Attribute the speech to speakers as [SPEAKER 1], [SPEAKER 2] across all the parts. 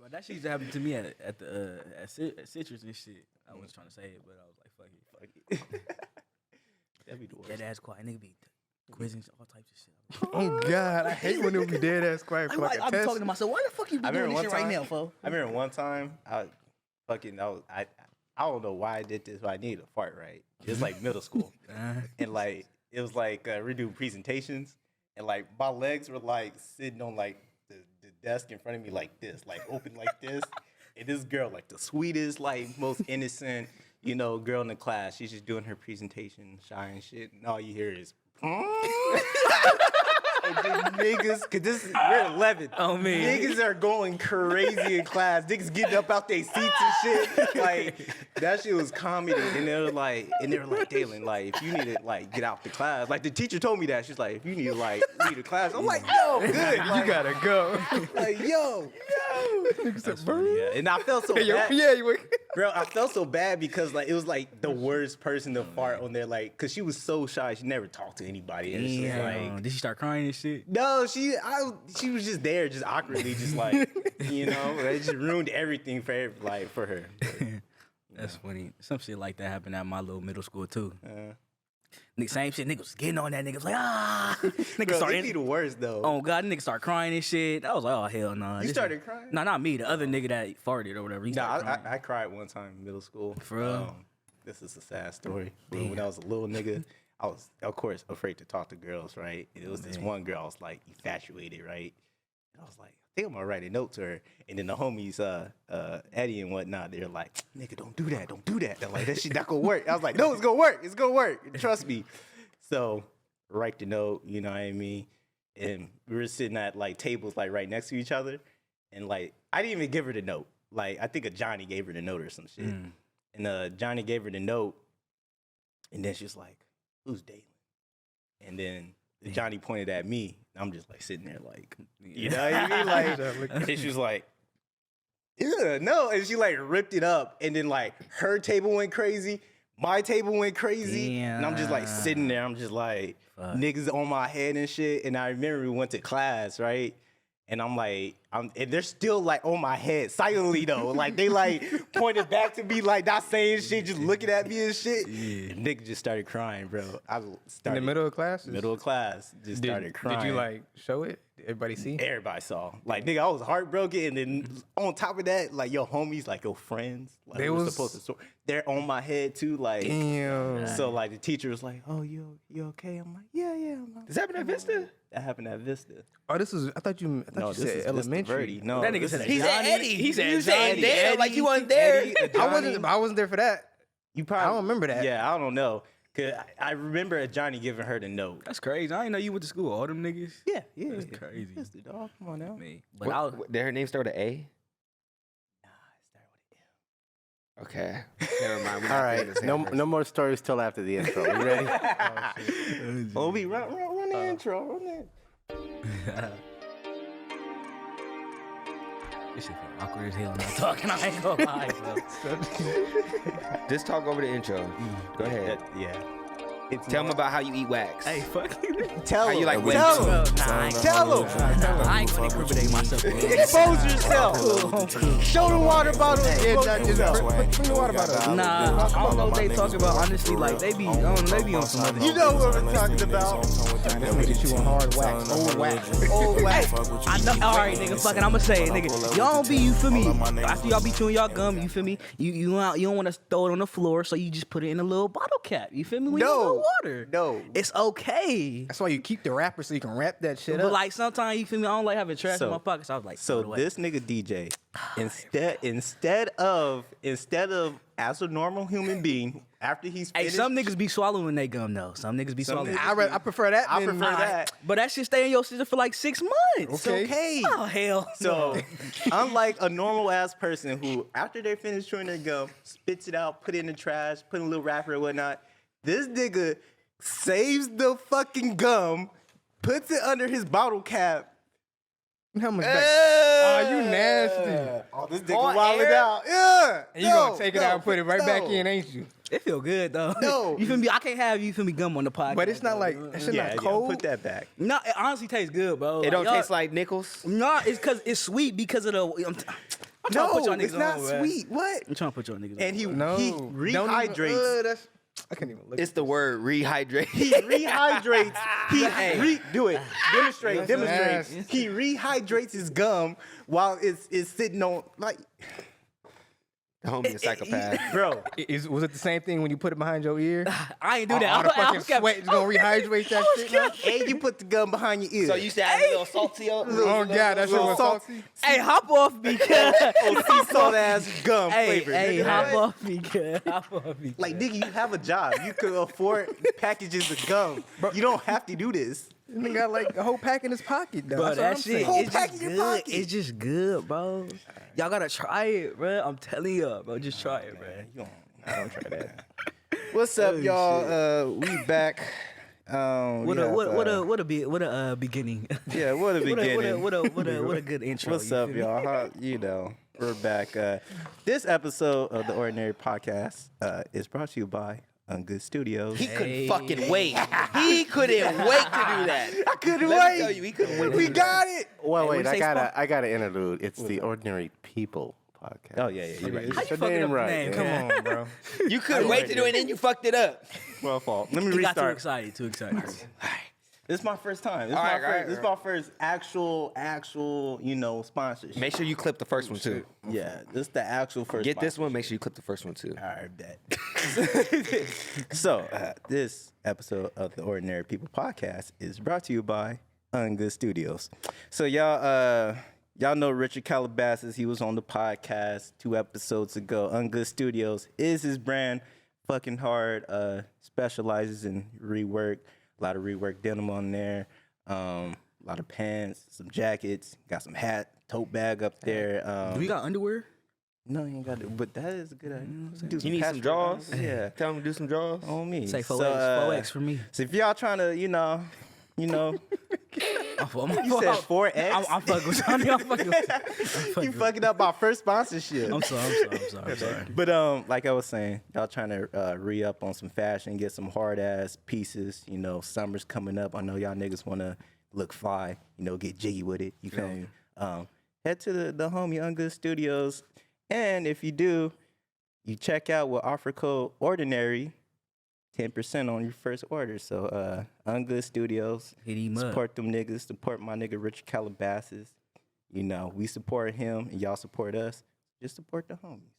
[SPEAKER 1] But that shit used to happen to me at Citrus and shit. I wasn't trying to say it, but I was like, fuck it. That'd be the worst. Dead ass quiet. Nigga be quizzing all types of shit.
[SPEAKER 2] Oh God, I hate when it be dead ass quiet for like a
[SPEAKER 1] I be
[SPEAKER 2] test.
[SPEAKER 1] talking to myself. Why the fuck you be doing this shit right now, fo?
[SPEAKER 3] I remember one time I don't know why I did this, but I needed a fart, right? It was like middle school. And like it was like we do presentations, and like my legs were like sitting on like the desk in front of me like this, like open like this. And this girl, like the sweetest, like most innocent, girl in the class, she's just doing her presentation, shy and shit, and all you hear is and then niggas, cause we're 11.
[SPEAKER 1] Oh man,
[SPEAKER 3] niggas are going crazy in class. Niggas getting up out their seats and shit. Like that shit was comedy. And they were like, Dalen, like if you need to like get out the class, like the teacher told me that. She's like, if you need to like leave the class, I'm like, yo, good. Like,
[SPEAKER 2] you gotta go.
[SPEAKER 3] Like yo. Yeah. And I felt so bad. Bro, I felt so bad because like it was like the worst person to fart on there, like, cause she was so shy. She never talked to anybody. And she was like,
[SPEAKER 1] did she start crying and shit?
[SPEAKER 3] No, she was just there, just awkwardly, just like, it just ruined everything for her.
[SPEAKER 1] That's funny. Some shit like that happened at my little middle school too. Same shit. Niggas was getting on that. Niggas like,
[SPEAKER 3] Niggas started. Be the worst though.
[SPEAKER 1] Oh God, niggas start crying and shit. I was like, oh hell no.
[SPEAKER 3] You started crying?
[SPEAKER 1] No, not me. The other nigga that farted or whatever.
[SPEAKER 3] I cried one time in middle school.
[SPEAKER 1] For real?
[SPEAKER 3] This is a sad story. When I was a little nigga, I was, of course, afraid to talk to girls, right? It was this one girl I was like infatuated, right? And I was like, I think I'm gonna write a note to her. And then the homies, Eddie and whatnot, they're like, nigga, don't do that. They're like, that shit not gonna work. I was like, no, it's gonna work. Trust me. So write the note, you know what I mean? And we were sitting at like tables like right next to each other. And like, I didn't even give her the note. Like, I think Johnny gave her the note or some shit. And Johnny gave her the note. And then she's like, who's Dalen? And then Johnny pointed at me. I'm just like sitting there like, you know what I mean? Like, and she was like, yeah, no. And she like ripped it up. And then like her table went crazy. My table went crazy. And I'm just like sitting there. I'm just like, niggas on my head and shit. And I remember we went to class, right? And I'm like, and they're still like on my head, silently though. Like they like pointed back to me, like not saying shit, just looking at me and shit. And nigga just started crying, bro. In
[SPEAKER 2] the middle of class?
[SPEAKER 3] Middle of class, just started crying.
[SPEAKER 2] Did you like show it? Did everybody see?
[SPEAKER 3] Everybody saw. Like nigga, I was heartbroken, and then on top of that, like your homies, like your friends, like they were supposed to. They're on my head too, like.
[SPEAKER 2] Damn.
[SPEAKER 3] So like the teacher was like, "Oh, you okay?" I'm like, "Yeah."
[SPEAKER 2] Does that happen at Vista?
[SPEAKER 3] That happened at Vista.
[SPEAKER 2] Oh, this is. I thought you said elementary.
[SPEAKER 3] No,
[SPEAKER 1] that nigga said
[SPEAKER 4] He said Eddie.
[SPEAKER 1] He said
[SPEAKER 4] you said there
[SPEAKER 3] Eddie,
[SPEAKER 4] like you wasn't there.
[SPEAKER 2] I wasn't there for that.
[SPEAKER 3] You probably.
[SPEAKER 2] I don't remember that.
[SPEAKER 3] Yeah, I don't know. Cause I remember Johnny giving her the note.
[SPEAKER 1] That's crazy. I didn't know you went to school with all them niggas.
[SPEAKER 3] Yeah.
[SPEAKER 1] That's crazy.
[SPEAKER 3] Vista, dog. Come on now.
[SPEAKER 1] Me. But
[SPEAKER 4] did her name start with an A?
[SPEAKER 3] Nah, it started with an M.
[SPEAKER 4] Okay. Never mind.
[SPEAKER 5] All right. No more stories till after the intro. You ready?
[SPEAKER 3] Obi, run the intro. Run it.
[SPEAKER 1] This shit feel awkward as hell not talking. I ain't gonna lie, bro.
[SPEAKER 4] Just talk over the intro. Go ahead.
[SPEAKER 3] Yeah.
[SPEAKER 4] Tell them about how you eat wax.
[SPEAKER 1] Hey, fuck you.
[SPEAKER 3] Tell him.
[SPEAKER 4] Like
[SPEAKER 3] Tell him. Tell him.
[SPEAKER 1] I ain't gonna incriminate myself.
[SPEAKER 3] Expose yourself. Show the water bottle.
[SPEAKER 2] Bring the water bottle.
[SPEAKER 1] Nah, I don't know what they talking about. Honestly, like they be on some other shit.
[SPEAKER 3] You know what we're talking about.
[SPEAKER 2] Get you on hard wax, old wax.
[SPEAKER 1] I know. All right, nigga. Fucking, I'ma say it, nigga. Y'all don't be, you feel me? After y'all be chewing y'all gum, you feel me? You don't want to throw it on the floor, so you just put it in a little bottle cap. You feel me? When you throw water.
[SPEAKER 3] No,
[SPEAKER 1] it's okay.
[SPEAKER 2] That's why you keep the wrapper so you can wrap that shit
[SPEAKER 1] but
[SPEAKER 2] up.
[SPEAKER 1] like sometimes you feel me? I don't like having trash in my pockets. So I was like,
[SPEAKER 3] so this nigga DJ, instead of as a normal human being, after he's finished,
[SPEAKER 1] hey, some niggas be swallowing they gum though. Some niggas be swallowing.
[SPEAKER 2] I prefer that.
[SPEAKER 3] I prefer that.
[SPEAKER 1] But that shit stay in your system for like 6 months.
[SPEAKER 2] Okay.
[SPEAKER 1] It's okay. Oh hell.
[SPEAKER 3] So unlike a normal ass person who, after they finish chewing their gum, spits it out, put it in the trash, put in a little wrapper or whatnot, this nigga saves the fucking gum, puts it under his bottle cap.
[SPEAKER 2] How much back? Oh, you nasty.
[SPEAKER 3] Oh, this nigga wilding out. Yeah.
[SPEAKER 2] And you gonna take it out and put it right back in, ain't you?
[SPEAKER 1] It feel good though.
[SPEAKER 3] No.
[SPEAKER 1] You feel me? I can't have you feel me gum on the podcast.
[SPEAKER 2] But it's not like that shit not cold.
[SPEAKER 3] Put that back.
[SPEAKER 1] No, it honestly tastes good, bro.
[SPEAKER 4] It don't taste like nickels?
[SPEAKER 1] No, it's cause it's sweet because of the trying to put y'all
[SPEAKER 3] it's
[SPEAKER 1] niggas
[SPEAKER 3] not
[SPEAKER 1] on, man.
[SPEAKER 3] sweet. What?
[SPEAKER 1] I'm trying to put y'all niggas
[SPEAKER 3] And
[SPEAKER 1] on.
[SPEAKER 3] he
[SPEAKER 2] Don't
[SPEAKER 3] rehydrates.
[SPEAKER 2] even, I can't even look.
[SPEAKER 4] It's the word rehydrate.
[SPEAKER 3] He rehydrates. Do it. Demonstrate.
[SPEAKER 2] That's
[SPEAKER 3] He rehydrates his gum while it's sitting on like.
[SPEAKER 4] The homie a psychopath.
[SPEAKER 3] Bro,
[SPEAKER 2] Was it the same thing when you put it behind your ear?
[SPEAKER 1] I ain't do that.
[SPEAKER 2] All the fucking sweat is gonna rehydrate that shit. Now?
[SPEAKER 3] and you put the gum behind your ear.
[SPEAKER 4] So you said a little salty up?
[SPEAKER 2] Oh god, that shit was salty.
[SPEAKER 1] Hey, hop off because.
[SPEAKER 3] sea salt ass gum
[SPEAKER 1] Hey,
[SPEAKER 3] flavor.
[SPEAKER 1] hey,
[SPEAKER 3] nigga.
[SPEAKER 1] hop off me, cuz. Hop off me.
[SPEAKER 3] Like nigga, you have a job. You could afford packages of gum. You don't have to do this.
[SPEAKER 2] This nigga got like a whole pack in his pocket, though.
[SPEAKER 1] Bro,
[SPEAKER 2] That's what I'm
[SPEAKER 1] that
[SPEAKER 2] saying.
[SPEAKER 1] shit
[SPEAKER 3] Whole
[SPEAKER 1] is
[SPEAKER 3] pack
[SPEAKER 1] just
[SPEAKER 3] in your
[SPEAKER 1] good.
[SPEAKER 3] pocket.
[SPEAKER 1] It's just good, bro. Y'all gotta try it, bro. I'm telling you, bro. Just try it, bro.
[SPEAKER 3] I don't try that. What's up, y'all? We back.
[SPEAKER 1] What a beginning.
[SPEAKER 3] Yeah, what a beginning.
[SPEAKER 1] What a good intro.
[SPEAKER 3] What's
[SPEAKER 1] you
[SPEAKER 3] up,
[SPEAKER 1] feel me?
[SPEAKER 3] y'all? We're back. This episode of the Ordinary Podcast is brought to you by Good Studios.
[SPEAKER 4] He couldn't fucking wait. He couldn't wait to do that.
[SPEAKER 3] I couldn't
[SPEAKER 4] Let me
[SPEAKER 3] wait.
[SPEAKER 4] tell you, he couldn't wait.
[SPEAKER 3] We got it.
[SPEAKER 5] Well, wait,
[SPEAKER 1] what'd you say,
[SPEAKER 5] I got to interlude. It's the Ordinary People Podcast.
[SPEAKER 3] Oh yeah, you're right.
[SPEAKER 1] How you
[SPEAKER 5] Your
[SPEAKER 1] fucking
[SPEAKER 5] name
[SPEAKER 1] up the
[SPEAKER 5] right,
[SPEAKER 1] name?
[SPEAKER 5] yeah.
[SPEAKER 1] Come on.
[SPEAKER 2] Come on, bro.
[SPEAKER 4] You couldn't wait to do it, and then you fucked it up.
[SPEAKER 3] Well, fault. Let me
[SPEAKER 1] He got too
[SPEAKER 3] restart.
[SPEAKER 1] excited. Too excited.
[SPEAKER 3] This is my first time. This is my first actual, sponsorship.
[SPEAKER 4] Make sure you clip the first one too.
[SPEAKER 3] Yeah, this is the actual first.
[SPEAKER 4] Get this one. Make sure you clip the first one too.
[SPEAKER 3] All right, bet. So, this episode of the Ordinary People Podcast is brought to you by Good Studios. So, y'all know Richard Calabasas. He was on the podcast 2 episodes ago. Good Studios is his brand. Fucking hard. Specializes in rework. A lot of rework denim on there. A lot of pants, some jackets. Got some hat, tote bag up there.
[SPEAKER 1] Do we got underwear?
[SPEAKER 3] No, you ain't got to. But that is a good idea. Do
[SPEAKER 4] You need some
[SPEAKER 3] patchwork.
[SPEAKER 4] draws?
[SPEAKER 3] Yeah.
[SPEAKER 4] Tell him to do some draws.
[SPEAKER 3] On me.
[SPEAKER 1] Say 4X.
[SPEAKER 3] So,
[SPEAKER 1] 4X for me.
[SPEAKER 3] So if y'all trying to, you said 4X.
[SPEAKER 1] I'm fucking with you. I'm fucking with you.
[SPEAKER 3] You fucking up our first sponsorship.
[SPEAKER 1] I'm sorry.
[SPEAKER 3] But like I was saying, y'all trying to re-up on some fashion, get some hard ass pieces. Summer's coming up. I know y'all niggas want to look fly. Get jiggy with it. You feel me? Head to the homie Good Studios, and if you do, you check out with offer code Ordinary. 10% on your first order. So, Good Studios.
[SPEAKER 1] Hit him up.
[SPEAKER 3] Support them niggas. Support my nigga Richard Calabasas. We support him and y'all support us. Just support the homies.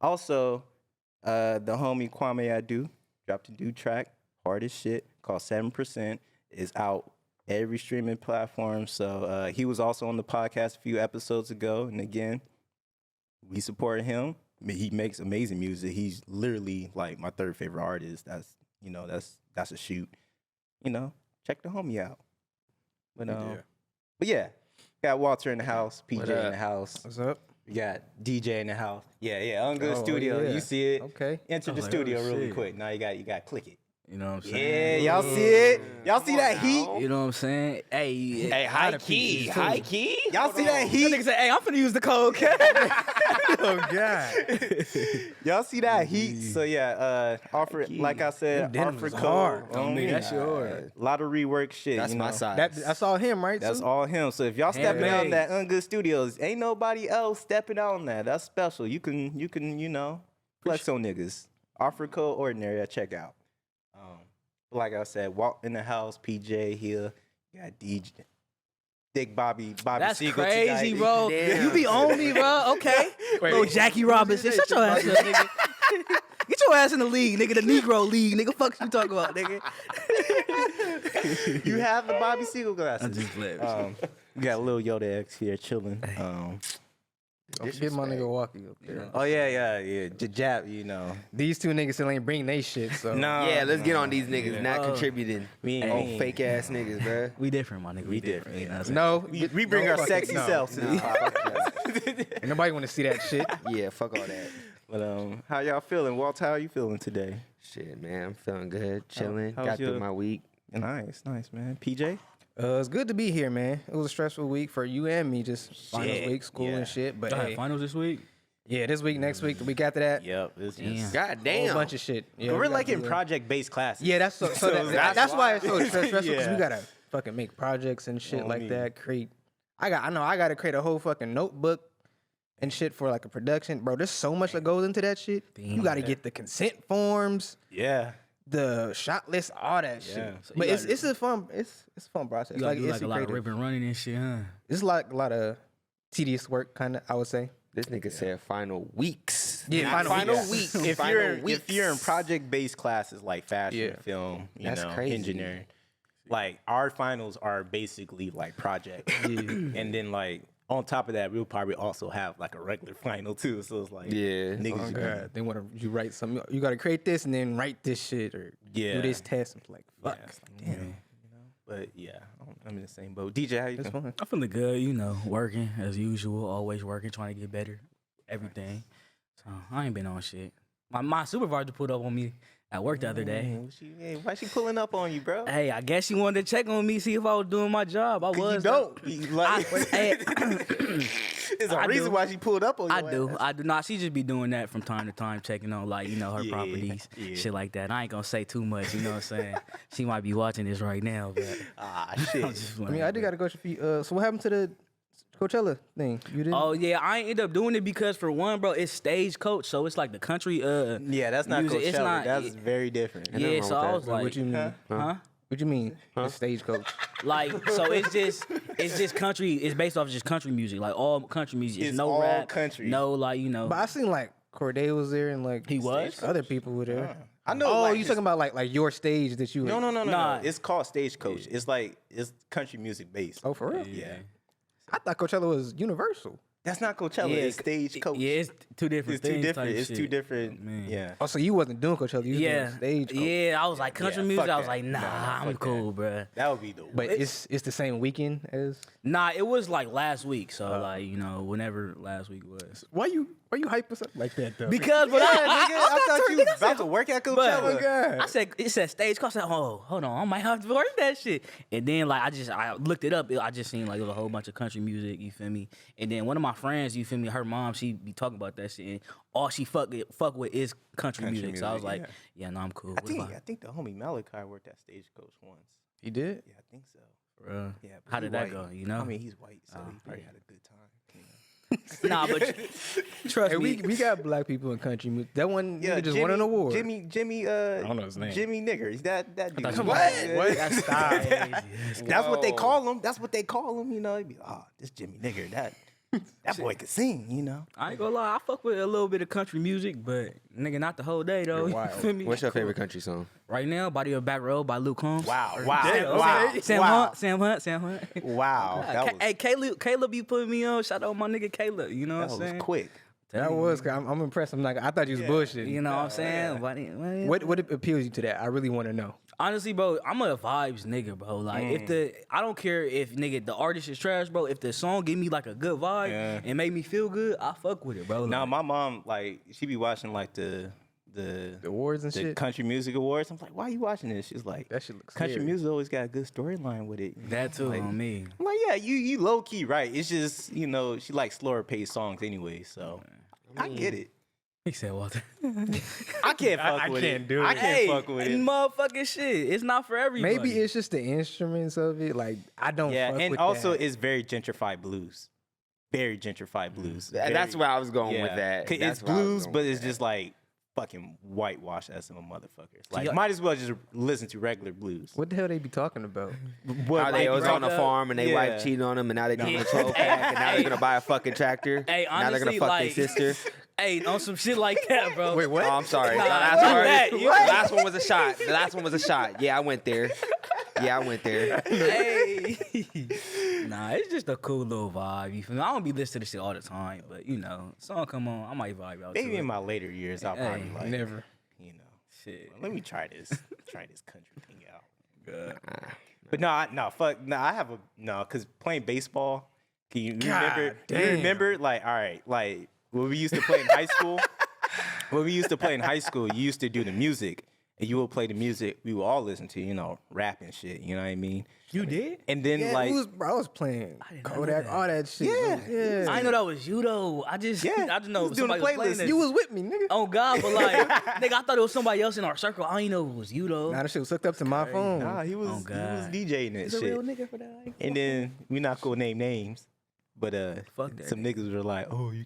[SPEAKER 3] Also, the homie Kwame Adu dropped a new track, hard as shit, called 7%. Is out every streaming platform. So, he was also on the podcast a few episodes ago. And again, we support him. I mean, he makes amazing music. He's literally like my 3rd favorite artist. That's a shoot. Check the homie out. But yeah, got Walter in the house, PJ in the house.
[SPEAKER 2] What's up?
[SPEAKER 3] We got DJ in the house. Yeah, Good Studio.
[SPEAKER 2] yeah.
[SPEAKER 3] You see it?
[SPEAKER 2] Okay.
[SPEAKER 3] Enter the
[SPEAKER 1] like,
[SPEAKER 3] studio
[SPEAKER 1] oh,
[SPEAKER 3] really
[SPEAKER 1] shit.
[SPEAKER 3] quick. Now you got to click it.
[SPEAKER 1] You know what I'm
[SPEAKER 3] Yeah,
[SPEAKER 1] saying?
[SPEAKER 3] y'all see it? Y'all see that heat?
[SPEAKER 1] You know what I'm saying? Hey,
[SPEAKER 4] High key.
[SPEAKER 3] Y'all see that
[SPEAKER 1] That
[SPEAKER 3] heat?
[SPEAKER 1] nigga say, hey, I'm finna use the code.
[SPEAKER 2] Oh god.
[SPEAKER 3] Y'all see that heat? So yeah, offer like I said,
[SPEAKER 1] Them
[SPEAKER 3] offer
[SPEAKER 1] denims
[SPEAKER 3] code.
[SPEAKER 1] hard.
[SPEAKER 3] on
[SPEAKER 1] Nigga,
[SPEAKER 3] me.
[SPEAKER 1] that shit hard.
[SPEAKER 3] A lot of rework shit.
[SPEAKER 4] That's my side.
[SPEAKER 2] That's all him, right?
[SPEAKER 3] That's
[SPEAKER 2] too?
[SPEAKER 3] all him. So if y'all stepping out in
[SPEAKER 1] Handmade.
[SPEAKER 3] that Good Studios, ain't nobody else stepping out on that. That's special. You can flex on niggas. Offer code Ordinary at checkout. Like I said, Walt in the house, PJ here, got DJ, Big Bobby
[SPEAKER 1] That's
[SPEAKER 3] Siegel
[SPEAKER 1] crazy,
[SPEAKER 3] tonight.
[SPEAKER 1] bro.
[SPEAKER 4] Damn.
[SPEAKER 1] You be on me, bro. Okay.
[SPEAKER 2] Wait,
[SPEAKER 1] Little
[SPEAKER 2] wait.
[SPEAKER 1] Jackie Robinson. Shut your ass up, nigga. Get your ass in the league, nigga. The Negro League, nigga. Fuck you talking about, nigga.
[SPEAKER 3] You have the Bobby Siegel glasses.
[SPEAKER 1] I'm just playing.
[SPEAKER 3] We got Lil Yoda X here chilling.
[SPEAKER 2] Don't get my nigga Walkie up there.
[SPEAKER 3] Oh yeah. Jab,
[SPEAKER 2] These 2 niggas still ain't bring they shit, so.
[SPEAKER 3] Nah,
[SPEAKER 4] Yeah, let's get on these niggas not
[SPEAKER 1] Oh.
[SPEAKER 4] contributing.
[SPEAKER 3] We
[SPEAKER 4] Oh,
[SPEAKER 3] ain't
[SPEAKER 4] fake ass niggas, bruh.
[SPEAKER 1] We different, my nigga.
[SPEAKER 3] We different.
[SPEAKER 1] You know what I'm saying?
[SPEAKER 2] No,
[SPEAKER 3] we bring our sexy
[SPEAKER 2] no.
[SPEAKER 3] selves to this podcast.
[SPEAKER 2] Ain't nobody want to see that shit.
[SPEAKER 4] Yeah, fuck all that.
[SPEAKER 3] But how y'all feeling? Walt, how are you feeling today?
[SPEAKER 4] Shit, man, I'm feeling good, chilling.
[SPEAKER 3] how's
[SPEAKER 4] Got through
[SPEAKER 3] your-
[SPEAKER 4] my week.
[SPEAKER 3] Nice, man. PJ?
[SPEAKER 2] It's good to be here, man. It was a stressful week for you and me, just finals
[SPEAKER 3] Shit,
[SPEAKER 2] week, school
[SPEAKER 3] yeah.
[SPEAKER 2] and shit. But
[SPEAKER 1] Y'all had
[SPEAKER 2] hey,
[SPEAKER 1] finals this week?
[SPEAKER 2] yeah, this week, next week, the week after that,
[SPEAKER 3] Yep. It's
[SPEAKER 1] Damn.
[SPEAKER 3] just,
[SPEAKER 4] God
[SPEAKER 2] a whole
[SPEAKER 4] damn.
[SPEAKER 2] bunch of shit. Yeah,
[SPEAKER 3] but
[SPEAKER 2] we
[SPEAKER 3] we're
[SPEAKER 2] gotta
[SPEAKER 3] like
[SPEAKER 2] do
[SPEAKER 3] in
[SPEAKER 2] that.
[SPEAKER 3] project-based classes.
[SPEAKER 2] Yeah, that's that's why it's so stressful because
[SPEAKER 3] Yeah.
[SPEAKER 2] we gotta fucking make projects and shit
[SPEAKER 3] On
[SPEAKER 2] like
[SPEAKER 3] me.
[SPEAKER 2] that. I gotta create a whole fucking notebook and shit for like a production, bro. There's so much that goes into that shit. You got to get the consent forms,
[SPEAKER 3] Yeah.
[SPEAKER 2] the shot list, all that shit.
[SPEAKER 1] So
[SPEAKER 2] But
[SPEAKER 1] you
[SPEAKER 2] it's a fun process.
[SPEAKER 1] You gotta do
[SPEAKER 2] it's
[SPEAKER 1] like a lot of
[SPEAKER 2] creative.
[SPEAKER 1] ripping running and shit, huh?
[SPEAKER 2] It's like a lot of tedious work, kind of. I would say.
[SPEAKER 4] This nigga said final weeks.
[SPEAKER 2] Yeah,
[SPEAKER 4] Not
[SPEAKER 2] final
[SPEAKER 4] weeks.
[SPEAKER 3] If
[SPEAKER 4] Final
[SPEAKER 3] you're in project-based classes like fashion,
[SPEAKER 2] Yeah.
[SPEAKER 3] film,
[SPEAKER 4] That's crazy.
[SPEAKER 3] engineering, like our finals are basically like project, and then like on top of that, we'll probably also have like a regular final too. So it's like,
[SPEAKER 4] Yeah.
[SPEAKER 3] niggas,
[SPEAKER 2] God, they want you write something. You got to create this and then write this shit or
[SPEAKER 3] Yeah.
[SPEAKER 2] do this test. It's like fuck.
[SPEAKER 3] yeah, it's like, damn, you know. But yeah, I'm in the same boat. DJ, how you
[SPEAKER 2] It's
[SPEAKER 3] doing?
[SPEAKER 2] fun.
[SPEAKER 1] I'm feeling good, you know, working as usual, always working, trying to get better, everything. So I ain't been on shit. My supervisor pulled up on me at work the other day.
[SPEAKER 3] Why she pulling up on you, bro?
[SPEAKER 1] Hey, I guess she wanted to check on me, see if I was doing my job. I was.
[SPEAKER 3] You don't. You like,
[SPEAKER 1] Hey,
[SPEAKER 3] there's a
[SPEAKER 1] I
[SPEAKER 3] reason
[SPEAKER 1] do.
[SPEAKER 3] why she pulled up on you.
[SPEAKER 1] I do. I do not. She just be doing that from time to time, checking on like, you know, her
[SPEAKER 3] Yeah,
[SPEAKER 1] properties,
[SPEAKER 3] yeah.
[SPEAKER 1] shit like that. I ain't gonna say too much, you know what I'm saying? She might be watching this right now, but
[SPEAKER 3] Ah,
[SPEAKER 1] I'm
[SPEAKER 3] shit.
[SPEAKER 1] just
[SPEAKER 2] I mean, I do got to go to so what happened to the Coachella thing? You didn't?
[SPEAKER 1] Oh yeah, I ain't end up doing it because for one, bro, it's stagecoach, so it's like the country.
[SPEAKER 3] Yeah, that's not
[SPEAKER 1] music.
[SPEAKER 3] Coachella.
[SPEAKER 1] It's not.
[SPEAKER 3] That's very different.
[SPEAKER 4] nothing
[SPEAKER 1] Yeah,
[SPEAKER 4] wrong
[SPEAKER 1] so
[SPEAKER 4] with
[SPEAKER 1] I
[SPEAKER 4] that.
[SPEAKER 1] was like,
[SPEAKER 2] what you mean?
[SPEAKER 1] huh?
[SPEAKER 2] What you mean? The stagecoach.
[SPEAKER 1] Like, so it's just country. It's based off just country music, like all country music. It's
[SPEAKER 3] It's
[SPEAKER 1] no
[SPEAKER 3] all
[SPEAKER 1] rap,
[SPEAKER 3] country.
[SPEAKER 1] no like you know.
[SPEAKER 2] But I seen like Corday was there and like
[SPEAKER 1] He was?
[SPEAKER 2] other people were there.
[SPEAKER 3] I know.
[SPEAKER 2] Oh,
[SPEAKER 3] like,
[SPEAKER 2] you
[SPEAKER 3] his-
[SPEAKER 2] talking about like your stage that you?
[SPEAKER 3] No.
[SPEAKER 1] Nah.
[SPEAKER 3] It's called Stagecoach. It's like it's country music based.
[SPEAKER 2] Oh, for real?
[SPEAKER 3] Yeah.
[SPEAKER 2] I thought Coachella was universal.
[SPEAKER 3] That's not Coachella. It's Stagecoach.
[SPEAKER 1] Yeah, it's two different
[SPEAKER 3] It's two
[SPEAKER 1] things.
[SPEAKER 3] different.
[SPEAKER 1] type
[SPEAKER 3] It's two
[SPEAKER 1] shit.
[SPEAKER 3] different.
[SPEAKER 1] Man.
[SPEAKER 3] Yeah.
[SPEAKER 2] Oh, so you wasn't doing Coachella? You was
[SPEAKER 1] Yeah,
[SPEAKER 2] doing stagecoach.
[SPEAKER 1] yeah. I was like country
[SPEAKER 3] Yeah,
[SPEAKER 1] music.
[SPEAKER 3] fuck
[SPEAKER 1] I was
[SPEAKER 3] that.
[SPEAKER 1] like, nah,
[SPEAKER 3] Nah,
[SPEAKER 1] I'm
[SPEAKER 3] fuck
[SPEAKER 1] cool, bruh.
[SPEAKER 3] That would be the.
[SPEAKER 2] But it's the same weekend as.
[SPEAKER 1] Nah, it was like last week. So like you know, whenever last week was.
[SPEAKER 2] Why you hype us up like that though?
[SPEAKER 1] Because but
[SPEAKER 3] I thought you was about to work at Coachella.
[SPEAKER 2] God.
[SPEAKER 1] I said it said stage cost. I said, oh, hold on, I might have to work that shit. And then like I looked it up. I just seen like it was a whole bunch of country music. You feel me? And then one of my friends, you feel me? Her mom, she be talking about that shit. And all she fuck with is country music. So I was
[SPEAKER 3] music,
[SPEAKER 1] like, yeah, no, I'm cool.
[SPEAKER 3] I think the homie Malachi worked at Stagecoach once.
[SPEAKER 2] He did.
[SPEAKER 3] Yeah, I think so.
[SPEAKER 1] Bruh.
[SPEAKER 3] Yeah. but
[SPEAKER 1] How
[SPEAKER 3] he
[SPEAKER 1] did that
[SPEAKER 3] white.
[SPEAKER 1] go? You know?
[SPEAKER 3] I mean, he's white, so he probably had a good time.
[SPEAKER 1] Nah, but trust
[SPEAKER 2] Hey,
[SPEAKER 1] me.
[SPEAKER 2] we got black people in country music. That one
[SPEAKER 3] Yeah,
[SPEAKER 2] nigga just won an award.
[SPEAKER 3] Jimmy.
[SPEAKER 2] I don't know his name.
[SPEAKER 3] Jimmy Nigger. He's that dude.
[SPEAKER 1] Come
[SPEAKER 3] What?
[SPEAKER 1] on.
[SPEAKER 2] What?
[SPEAKER 1] That's crazy.
[SPEAKER 3] That's what they call him. That's what they call him. You know, he'd be, this Jimmy Nigger. That boy can sing. You know.
[SPEAKER 1] I ain't gonna lie, I fuck with a little bit of country music, but nigga, not the whole day though. You feel me?
[SPEAKER 4] What's your favorite country song?
[SPEAKER 1] Right now, Body of Back Road by Luke Combs.
[SPEAKER 3] Wow.
[SPEAKER 1] Sam Hunt. Sam Hunt.
[SPEAKER 3] Wow. That was,
[SPEAKER 1] Hey, Caleb be putting me on. Shout out my nigga Caleb. You know
[SPEAKER 3] that
[SPEAKER 1] what I'm
[SPEAKER 3] was
[SPEAKER 1] saying?
[SPEAKER 3] quick.
[SPEAKER 2] That was. I'm impressed. I'm like, I thought you was bullshitting.
[SPEAKER 1] You know what I'm saying?
[SPEAKER 2] What appeals you to that? I really want to know.
[SPEAKER 1] Honestly, bro, I'm a vibes nigga, bro. Like I don't care if nigga the artist is trash, bro. If the song give me like a good vibe and make me feel good, I fuck with it, bro.
[SPEAKER 3] Now
[SPEAKER 1] Like,
[SPEAKER 3] my mom, like, she be watching like the
[SPEAKER 2] Awards and
[SPEAKER 3] the
[SPEAKER 2] shit.
[SPEAKER 3] country music awards. I'm like, why are you watching this? She's like,
[SPEAKER 2] That shit looks
[SPEAKER 3] country
[SPEAKER 2] scary.
[SPEAKER 3] music always got a good storyline with it.
[SPEAKER 1] that too
[SPEAKER 3] Like,
[SPEAKER 1] on me.
[SPEAKER 3] I'm like, yeah, you low key right. It's just, you know, she likes slower paced songs anyway, so I get it.
[SPEAKER 1] He said, Walter.
[SPEAKER 3] I can't fuck with
[SPEAKER 2] can't
[SPEAKER 3] it.
[SPEAKER 2] do it.
[SPEAKER 3] I can't fuck with it.
[SPEAKER 1] Motherfucking shit. It's not for everybody.
[SPEAKER 2] Maybe it's just the instruments of it. Like I don't.
[SPEAKER 3] Yeah,
[SPEAKER 2] fuck
[SPEAKER 3] and
[SPEAKER 2] with
[SPEAKER 3] also
[SPEAKER 2] that.
[SPEAKER 3] it's very gentrified blues. Very gentrified blues.
[SPEAKER 4] That's
[SPEAKER 3] Very-
[SPEAKER 4] where I was going with that.
[SPEAKER 3] 'Cause
[SPEAKER 4] That's
[SPEAKER 3] it's
[SPEAKER 4] where I was
[SPEAKER 3] blues,
[SPEAKER 4] going
[SPEAKER 3] but
[SPEAKER 4] with
[SPEAKER 3] it's
[SPEAKER 4] that.
[SPEAKER 3] just like fucking whitewashed as some motherfuckers. Like,
[SPEAKER 1] yeah.
[SPEAKER 3] might as well just listen to regular blues.
[SPEAKER 2] What the hell they be talking about?
[SPEAKER 4] How they was on the
[SPEAKER 3] breakup?
[SPEAKER 4] farm and they
[SPEAKER 3] Yeah.
[SPEAKER 4] wife cheating on them and now they doing a 12 pack and now they're gonna buy a fucking tractor.
[SPEAKER 1] Hey,
[SPEAKER 4] now they're gonna
[SPEAKER 1] honestly,
[SPEAKER 4] fuck
[SPEAKER 1] like-
[SPEAKER 4] their sister.
[SPEAKER 1] Hey, on some shit like that, bro.
[SPEAKER 2] Wait, what?
[SPEAKER 4] Oh, I'm sorry.
[SPEAKER 1] Nah,
[SPEAKER 4] The last
[SPEAKER 1] fuck
[SPEAKER 4] one-
[SPEAKER 1] that.
[SPEAKER 4] the
[SPEAKER 1] You-
[SPEAKER 4] last one was a shot. The last one was a shot. Yeah, I went there.
[SPEAKER 1] Hey. Nah, it's just a cool little vibe. You feel me? I don't be listening to this shit all the time, but you know, song come on, I might vibe out
[SPEAKER 3] Maybe
[SPEAKER 1] to
[SPEAKER 3] in
[SPEAKER 1] it.
[SPEAKER 3] my later years, I'll
[SPEAKER 1] Hey,
[SPEAKER 3] probably like,
[SPEAKER 2] Never.
[SPEAKER 3] you know,
[SPEAKER 1] Shit.
[SPEAKER 3] let me try this country thing out. But no, fuck, no, I have because playing baseball, can you remember? You
[SPEAKER 2] damn.
[SPEAKER 3] remember, like, all right, like when we used to play in high school. When we used to play in high school, you used to do the music, and you would play the music. We would all listen to, you know, rap and shit. You know what I mean?
[SPEAKER 1] You did?
[SPEAKER 3] And then
[SPEAKER 2] Yeah,
[SPEAKER 3] like,
[SPEAKER 2] I was playing
[SPEAKER 1] didn't know
[SPEAKER 2] Kodak,
[SPEAKER 1] that.
[SPEAKER 2] all that shit.
[SPEAKER 3] Yeah.
[SPEAKER 2] yeah.
[SPEAKER 1] I didn't know that was you though. I just know
[SPEAKER 3] was doing the
[SPEAKER 1] somebody was playing
[SPEAKER 3] playlist.
[SPEAKER 1] this.
[SPEAKER 2] You was with me, nigga.
[SPEAKER 1] Oh God, but like, nigga, I thought it was somebody else in our circle. I didn't know it was you though.
[SPEAKER 2] Nah, that shit was hooked up to my phone.
[SPEAKER 3] he was
[SPEAKER 1] God.
[SPEAKER 3] DJing that
[SPEAKER 1] He's a
[SPEAKER 3] shit.
[SPEAKER 1] real nigga for that.
[SPEAKER 3] And then we not gonna name names, But
[SPEAKER 1] Fuck that
[SPEAKER 3] some niggas were like, "Oh, you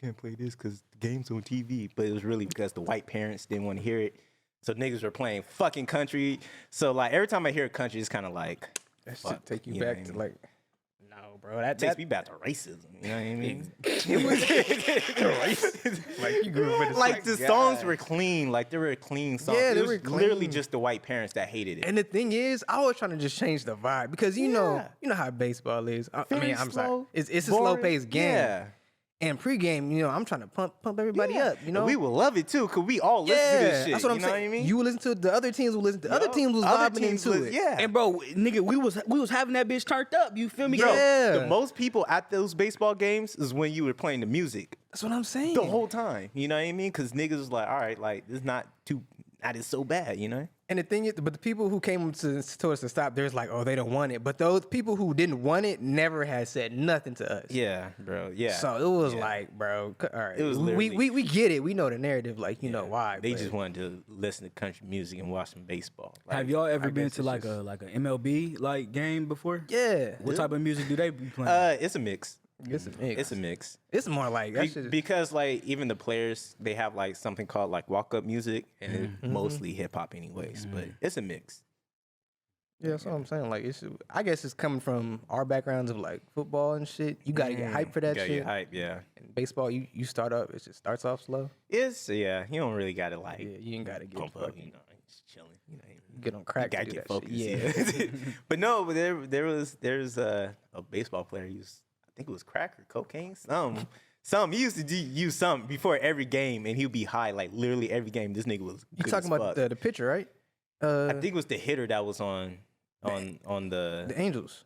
[SPEAKER 3] can't play this because the game's on TV." But it was really because the white parents didn't want to hear it. So niggas were playing fucking country. So like every time I hear country, it's kind of like
[SPEAKER 2] That
[SPEAKER 3] fuck,
[SPEAKER 2] shit take you
[SPEAKER 3] know
[SPEAKER 2] back
[SPEAKER 3] what I
[SPEAKER 2] to
[SPEAKER 3] mean?
[SPEAKER 2] like, no, bro. That
[SPEAKER 3] Takes me back to racism. You know what I mean?
[SPEAKER 2] like you grew up with a
[SPEAKER 3] Like the songs were clean. Like they were clean songs.
[SPEAKER 2] Yeah,
[SPEAKER 3] it
[SPEAKER 2] they
[SPEAKER 3] was
[SPEAKER 2] were
[SPEAKER 3] literally
[SPEAKER 2] clean.
[SPEAKER 3] just the white parents that hated it.
[SPEAKER 2] And the thing is, I was trying to just change the vibe because you know how baseball is. I mean,
[SPEAKER 3] Very
[SPEAKER 2] I'm
[SPEAKER 3] slow,
[SPEAKER 2] sorry, it's a
[SPEAKER 3] boring.
[SPEAKER 2] slow paced game.
[SPEAKER 3] Yeah.
[SPEAKER 2] And pregame, you know, I'm trying to pump everybody up. You know,
[SPEAKER 3] we will love it too, cause we all listen to this shit.
[SPEAKER 2] that's what I'm
[SPEAKER 3] you know
[SPEAKER 2] saying.
[SPEAKER 3] What I mean?
[SPEAKER 2] You will listen to it, the other teams will listen to. Other teams was
[SPEAKER 3] Other
[SPEAKER 2] vibing
[SPEAKER 3] teams
[SPEAKER 2] into
[SPEAKER 3] was-
[SPEAKER 2] it.
[SPEAKER 3] Yeah.
[SPEAKER 1] And bro, nigga, we was having that bitch turned up. You feel me?
[SPEAKER 3] Bro,
[SPEAKER 2] Yeah.
[SPEAKER 3] the most people at those baseball games is when you were playing the music
[SPEAKER 2] That's what I'm saying.
[SPEAKER 3] the whole time. You know what I mean? Because niggas was like, all right, like this not is so bad. You know?
[SPEAKER 2] And the thing is, but the people who came to us to stop, there's like, oh, they don't want it. But those people who didn't want it never had said nothing to us.
[SPEAKER 3] Yeah, bro. Yeah.
[SPEAKER 2] So it was like, bro, all right.
[SPEAKER 3] It was
[SPEAKER 2] we get it. We know the narrative, like you know why.
[SPEAKER 3] They
[SPEAKER 2] but
[SPEAKER 3] just wanted to listen to country music and watch some baseball. Like,
[SPEAKER 1] Have y'all ever
[SPEAKER 2] I
[SPEAKER 1] been
[SPEAKER 2] guess
[SPEAKER 1] to
[SPEAKER 2] it's
[SPEAKER 1] like
[SPEAKER 2] just-
[SPEAKER 1] a MLB like game before?
[SPEAKER 2] yeah,
[SPEAKER 1] What type of music do they be playing?
[SPEAKER 3] it's a mix.
[SPEAKER 2] it's a mix.
[SPEAKER 3] It's a mix.
[SPEAKER 2] It's more like that shit.
[SPEAKER 3] Because like even the players, they have like something called like walk up music, and it's mostly hip hop anyways. But it's a mix.
[SPEAKER 2] Yeah, that's what I'm saying. Like, I guess it's coming from our backgrounds of like football and shit. You gotta get hyped for that
[SPEAKER 3] Gotta
[SPEAKER 2] shit.
[SPEAKER 3] get hype, yeah.
[SPEAKER 2] And baseball, you start up. It just starts off slow.
[SPEAKER 3] It's you don't really gotta like
[SPEAKER 2] Yeah, you ain't gotta get
[SPEAKER 3] pump up,
[SPEAKER 2] fucking,
[SPEAKER 3] you know, just chilling. You know,
[SPEAKER 2] get on crack.
[SPEAKER 3] gotta
[SPEAKER 2] to do
[SPEAKER 3] get
[SPEAKER 2] that
[SPEAKER 3] focused.
[SPEAKER 2] shit. Yeah.
[SPEAKER 3] But no, but there's a baseball player used, I think it was crack or cocaine, some he used to use some before every game, and he'd be high like literally every game. This nigga was
[SPEAKER 2] You
[SPEAKER 3] good
[SPEAKER 2] talking
[SPEAKER 3] as
[SPEAKER 2] about
[SPEAKER 3] fuck.
[SPEAKER 2] the pitcher, right?
[SPEAKER 3] I think it was the hitter that was on the
[SPEAKER 2] The Angels.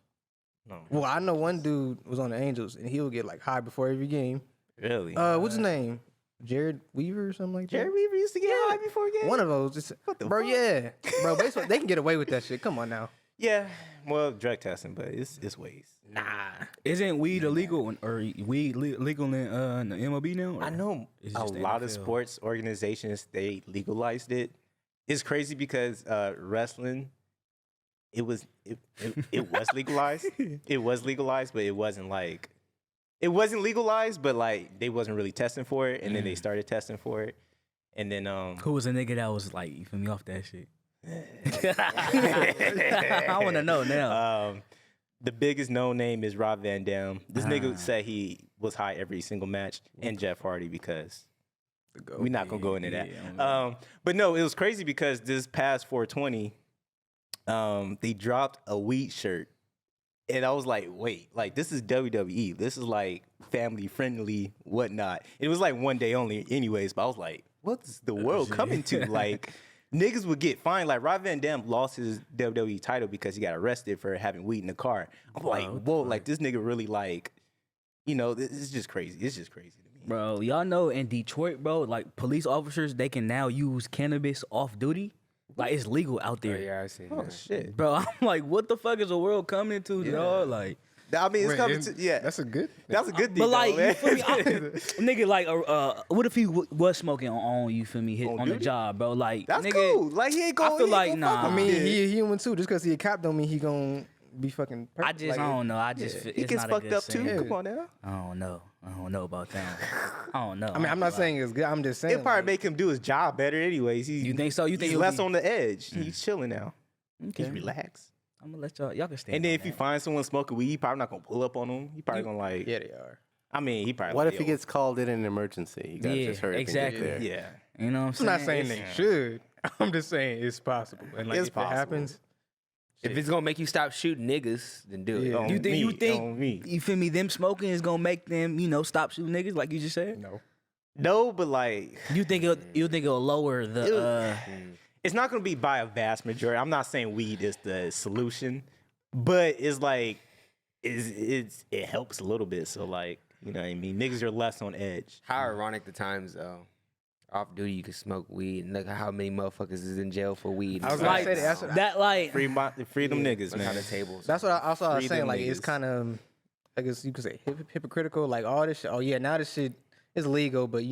[SPEAKER 3] no,
[SPEAKER 2] Well, I know one dude was on the Angels, and he would get like high before every game.
[SPEAKER 3] really.
[SPEAKER 2] What's his name? Jared Weaver or something like that.
[SPEAKER 3] Jerry Weaver used to get high before games.
[SPEAKER 2] One of those. Just,
[SPEAKER 3] the
[SPEAKER 2] bro,
[SPEAKER 3] fuck?
[SPEAKER 2] yeah, bro. Baseball, they can get away with that shit. Come on now.
[SPEAKER 3] Yeah, well, drug testing, but it's ways.
[SPEAKER 2] Nah.
[SPEAKER 1] Isn't weed illegal or weed legal in the MLB now? or
[SPEAKER 3] I know
[SPEAKER 1] is it
[SPEAKER 3] a
[SPEAKER 1] just the
[SPEAKER 3] lot of
[SPEAKER 1] NFL?
[SPEAKER 3] sports organizations, they legalized it. It's crazy because wrestling, it was legalized. It was legalized, but it wasn't legalized, but like they wasn't really testing for it, and then they started testing for it, and then
[SPEAKER 1] Who was a nigga that was like, you feel me, off that shit? I want to know now.
[SPEAKER 3] the biggest known name is Rob Van Dam. This nigga said he was high every single match, and Jeff Hardy because we're not gonna go into that. But no, it was crazy because this past 420, they dropped a weed shirt, and I was like, wait, like this is WWE. This is like family friendly, whatnot. It was like one day only, anyways. But I was like, what's the world coming to? Like. Niggas would get fined. Like, Rob Van Dam lost his WWE title because he got arrested for having weed in the car. I'm like, whoa, like, this nigga really, like, you know, this is just crazy. It's just crazy to me.
[SPEAKER 1] Bro, y'all know in Detroit, bro, like police officers, they can now use cannabis off duty. Like, it's legal out there.
[SPEAKER 4] Yeah, I see.
[SPEAKER 3] Oh, shit.
[SPEAKER 1] Bro, I'm like, what the fuck is the world coming to, dog? Like,
[SPEAKER 3] I mean, it's
[SPEAKER 2] Wait,
[SPEAKER 3] coming to, yeah.
[SPEAKER 2] That's a good.
[SPEAKER 3] That's a good thing,
[SPEAKER 1] but like,
[SPEAKER 3] though,
[SPEAKER 1] you feel me?
[SPEAKER 3] man.
[SPEAKER 1] Nigga, like, what if he was smoking on you feel me,
[SPEAKER 3] On
[SPEAKER 1] on the
[SPEAKER 3] duty?
[SPEAKER 1] job, bro? Like,
[SPEAKER 3] That's
[SPEAKER 1] nigga,
[SPEAKER 3] cool. Like, he ain't going
[SPEAKER 1] I feel like, nah.
[SPEAKER 2] I mean, he a human too. Just because he a cop don't mean he gonna be fucking.
[SPEAKER 1] I just, I don't know. I just,
[SPEAKER 3] He
[SPEAKER 1] it's
[SPEAKER 3] gets
[SPEAKER 1] not
[SPEAKER 3] fucked
[SPEAKER 1] a good
[SPEAKER 3] up, too.
[SPEAKER 1] saying.
[SPEAKER 3] Come on now.
[SPEAKER 1] I don't know about that. I don't know.
[SPEAKER 2] I mean, I'm not saying it's good. I'm just saying.
[SPEAKER 3] It'll probably
[SPEAKER 2] like,
[SPEAKER 3] make him do his job better anyways.
[SPEAKER 1] You think so? You think
[SPEAKER 3] he's
[SPEAKER 1] he'll
[SPEAKER 3] less
[SPEAKER 1] be-
[SPEAKER 3] on the edge. He's chilling now.
[SPEAKER 1] Okay.
[SPEAKER 3] He's relaxed.
[SPEAKER 1] I'm gonna let y'all can stand.
[SPEAKER 3] And then
[SPEAKER 1] on
[SPEAKER 3] if you
[SPEAKER 1] that.
[SPEAKER 3] find someone smoking weed, he probably not going to pull up on him. He probably going to like,
[SPEAKER 2] yeah, they are.
[SPEAKER 3] I mean, he probably
[SPEAKER 5] What
[SPEAKER 3] like,
[SPEAKER 5] if he
[SPEAKER 3] yo,
[SPEAKER 5] gets called in an emergency? You guys
[SPEAKER 1] Yeah,
[SPEAKER 5] just heard
[SPEAKER 1] exactly.
[SPEAKER 5] there.
[SPEAKER 3] Yeah.
[SPEAKER 1] You know what I'm
[SPEAKER 2] I'm not saying
[SPEAKER 1] It's-
[SPEAKER 2] they should. I'm just saying it's possible. And like,
[SPEAKER 3] It's
[SPEAKER 2] if
[SPEAKER 3] possible.
[SPEAKER 2] it happens,
[SPEAKER 4] If it's gonna make you stop shooting niggas, then do it.
[SPEAKER 2] Yeah.
[SPEAKER 3] On
[SPEAKER 1] You think
[SPEAKER 3] me, on me.
[SPEAKER 1] you feel me? Them smoking is gonna make them, stop shooting niggas, like you just said.
[SPEAKER 2] no.
[SPEAKER 3] No, but like,
[SPEAKER 1] You think it'll lower the?
[SPEAKER 3] it's not going to be by a vast majority. I'm not saying weed is the solution, but it's like, it helps a little bit. So like, you know what I mean? Niggas are less on edge.
[SPEAKER 4] How ironic the times though. Off duty, you can smoke weed. And look at how many motherfuckers is in jail for weed.
[SPEAKER 2] I was
[SPEAKER 1] like
[SPEAKER 2] gonna say that. That's
[SPEAKER 1] that, like
[SPEAKER 3] Free them niggas,
[SPEAKER 4] Look how
[SPEAKER 3] man.
[SPEAKER 4] the tables.
[SPEAKER 2] That's what I was
[SPEAKER 3] Free
[SPEAKER 2] saying.
[SPEAKER 3] them
[SPEAKER 2] Like, it's
[SPEAKER 3] niggas.
[SPEAKER 2] kind of, I guess you could say hypocritical. Like all this shit. Oh yeah, now this shit is legal, but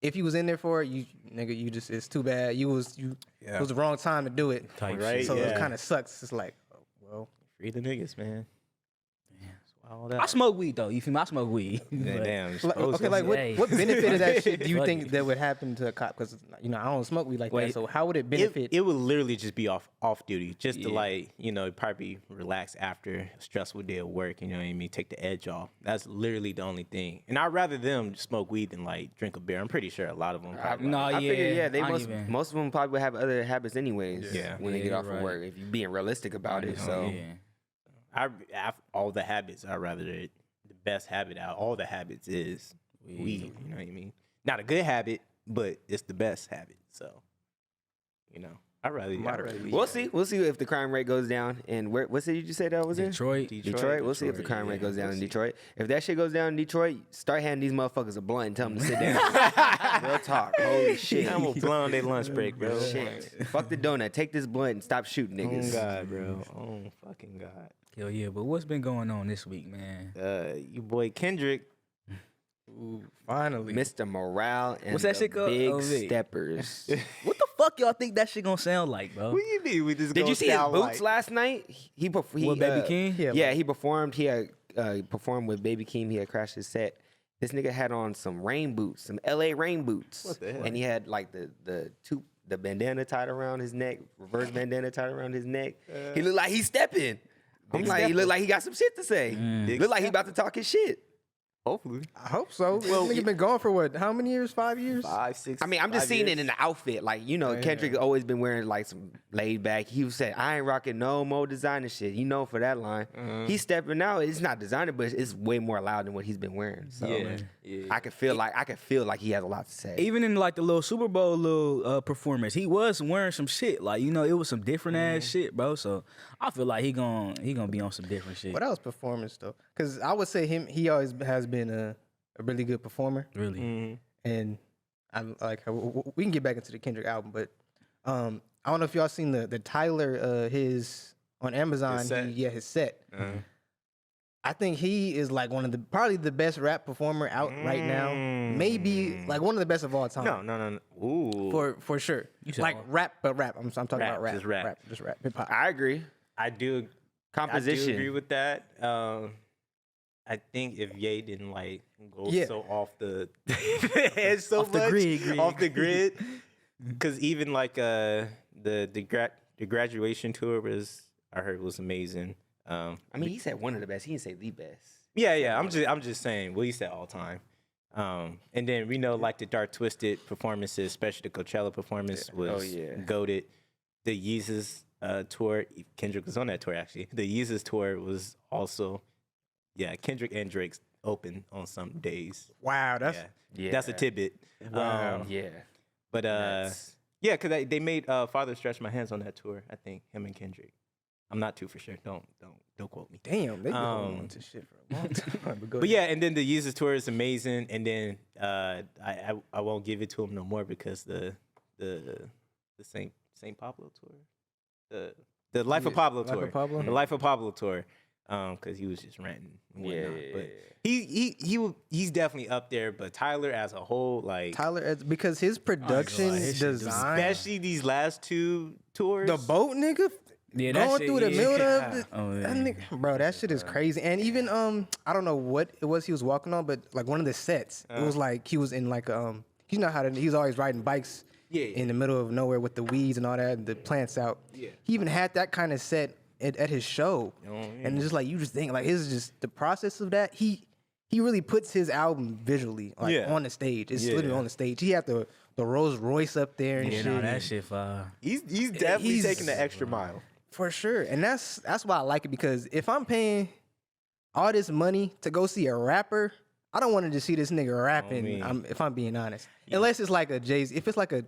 [SPEAKER 2] if you was in there for it, you just it's too bad. It was the wrong time to do it.
[SPEAKER 1] type
[SPEAKER 3] Right,
[SPEAKER 1] shit.
[SPEAKER 2] So it
[SPEAKER 3] yeah.
[SPEAKER 2] kind of sucks. It's like, oh, well,
[SPEAKER 3] Free the niggas, man. all that.
[SPEAKER 1] I smoke weed though. You feel me? I smoke weed.
[SPEAKER 3] Yeah,
[SPEAKER 1] But-
[SPEAKER 3] damn.
[SPEAKER 2] Okay, like
[SPEAKER 1] Hey.
[SPEAKER 2] what benefit of that shit do you
[SPEAKER 1] Fuck
[SPEAKER 2] think
[SPEAKER 1] it.
[SPEAKER 2] that would happen to a cop? Because I don't smoke weed like that.
[SPEAKER 1] Wait.
[SPEAKER 2] So how would it benefit?
[SPEAKER 3] It would literally just be off duty, just to like, probably relax after a stressful day of work. You know what I mean? Take the edge off. That's literally the only thing. And I'd rather them smoke weed than like drink a beer. I'm pretty sure a lot of them. Probably
[SPEAKER 1] No,
[SPEAKER 4] I figure, they
[SPEAKER 1] I don't even-
[SPEAKER 4] most of them probably would have other habits anyways.
[SPEAKER 3] Yeah.
[SPEAKER 4] When they
[SPEAKER 1] Yeah,
[SPEAKER 4] get off
[SPEAKER 1] right.
[SPEAKER 4] of work, if you're being realistic about it. So
[SPEAKER 1] yeah.
[SPEAKER 3] all the habits, I'd rather the best habit out of all the habits is weed. You know what I mean? Not a good habit, but it's the best habit. So, I'd rather weed.
[SPEAKER 4] we'll see. We'll see if the crime rate goes down. And what city did you say that was in?
[SPEAKER 1] Detroit.
[SPEAKER 4] Detroit. We'll see if the crime rate goes down
[SPEAKER 3] we'll
[SPEAKER 4] in
[SPEAKER 3] see.
[SPEAKER 4] Detroit. If that shit goes down in Detroit, start handing these motherfuckers a blunt and tell them to sit down. Real talk. Holy shit.
[SPEAKER 3] I'm gonna blow on their lunch break, bro.
[SPEAKER 4] Shit. Fuck the donut. Take this blunt and stop shooting
[SPEAKER 3] Oh
[SPEAKER 4] niggas.
[SPEAKER 3] God, bro. Oh fucking God.
[SPEAKER 1] Hell yeah, but what's been going on this week, man?
[SPEAKER 3] You boy Kendrick.
[SPEAKER 2] Ooh, finally.
[SPEAKER 4] Mr. Morale and
[SPEAKER 1] What's that
[SPEAKER 4] the
[SPEAKER 1] shit called?
[SPEAKER 4] Big
[SPEAKER 1] Oh, wait.
[SPEAKER 4] Steppers.
[SPEAKER 1] What the fuck y'all think that shit gonna sound like, bro?
[SPEAKER 3] What do you mean we just
[SPEAKER 4] Did you see his boots
[SPEAKER 3] like?
[SPEAKER 4] last night? He
[SPEAKER 1] What, Baby King?
[SPEAKER 2] Yeah,
[SPEAKER 4] he performed. He had performed with Baby Keem. He had crashed his set. This nigga had on some rain boots, some LA rain boots.
[SPEAKER 3] What the hell?
[SPEAKER 4] And he had like the bandana tied around his neck, reverse bandana tied around his neck. He looked like he's stepping. I'm like, he looked like he got some shit to say. Look like he about to talk his shit.
[SPEAKER 3] Hopefully.
[SPEAKER 2] I hope so. Well, nigga been gone for what? How many years? 5 years?
[SPEAKER 3] 5, 6.
[SPEAKER 4] I mean, I'm just
[SPEAKER 3] 5
[SPEAKER 4] seeing
[SPEAKER 3] years.
[SPEAKER 4] it in the outfit. Like, Kendrick always been wearing like some laid back. He was saying, I ain't rocking no more designer shit. For that line. He's stepping out. It's not designer, but it's way more loud than what he's been wearing. So
[SPEAKER 3] Yeah.
[SPEAKER 4] I could feel like he has a lot to say.
[SPEAKER 1] Even in like the little Super Bowl performance, he was wearing some shit. Like, it was some different ass shit, bro. So I feel like he gonna be on some different shit.
[SPEAKER 2] But that was performance though, because I would say he always has been a really good performer,
[SPEAKER 1] Really.
[SPEAKER 2] and I like we can get back into the Kendrick album, but I don't know if y'all seen the Tyler his on Amazon.
[SPEAKER 3] His set?
[SPEAKER 2] His set. I think he is like probably the best rap performer out right now. Maybe like one of the best of all time.
[SPEAKER 3] No. Ooh.
[SPEAKER 2] For sure.
[SPEAKER 1] said
[SPEAKER 2] Like
[SPEAKER 1] all.
[SPEAKER 2] rap, but rap. I'm talking
[SPEAKER 3] Rap,
[SPEAKER 2] about rap.
[SPEAKER 3] just rap.
[SPEAKER 2] Just rap. Hip hop.
[SPEAKER 4] I agree.
[SPEAKER 3] I do
[SPEAKER 4] Composition.
[SPEAKER 3] agree with that. I think if Ye didn't like go so off the head so
[SPEAKER 1] Off the
[SPEAKER 3] much,
[SPEAKER 1] grid.
[SPEAKER 3] off the grid, because even like the graduation tour I heard was amazing.
[SPEAKER 4] I mean, he said one of the best. He didn't say the best.
[SPEAKER 3] Yeah. I'm just saying. Well, he said all time. And then we know like the Dark Twisted performances, especially the Coachella performance was goated. The Yeezus tour, Kendrick was on that tour actually. The Yeezus tour was also, Kendrick and Drake's open on some days.
[SPEAKER 2] Wow, that's
[SPEAKER 3] That's a tidbit.
[SPEAKER 2] Wow.
[SPEAKER 3] But because they made Father Stretch My Hands on that tour. I think him and Kendrick. I'm not too for sure. Don't quote me.
[SPEAKER 2] damn. They been holding on to shit for a long time.
[SPEAKER 3] But yeah, and then the Yeezus tour is amazing, and then I won't give it to him no more because the Saint Pablo tour, the Life of Pablo
[SPEAKER 2] Life
[SPEAKER 3] tour,
[SPEAKER 2] of Pablo?
[SPEAKER 3] the Life of Pablo tour, because he was just ranting and whatnot. But he's definitely up there. But Tyler as a whole, like
[SPEAKER 2] Tyler, because his production
[SPEAKER 1] his shit
[SPEAKER 2] design,
[SPEAKER 3] especially these last two tours,
[SPEAKER 2] the boat nigga.
[SPEAKER 1] Yeah, that
[SPEAKER 2] Going
[SPEAKER 1] shit,
[SPEAKER 2] through the middle of the,
[SPEAKER 1] Oh, yeah.
[SPEAKER 2] that nigga, bro, that shit is crazy. And even I don't know what it was he was walking on, but like one of the sets, it was like he was in like you know how he's always riding bikes in the middle of nowhere with the weeds and all that, and the plants out. Yeah. He even had that kind of set at his show, and it's just like you just think like his just the process of that. He really puts his album visually like on the stage. It's literally on the stage. He had the Rolls Royce up there and shit.
[SPEAKER 1] No, that shit fire.
[SPEAKER 3] he's definitely taking the extra mile.
[SPEAKER 2] For sure. And that's why I like it, because if I'm paying all this money to go see a rapper, I don't want to just see this nigga rapping, if I'm being honest. Unless it's like a Jay-Z. If it's like a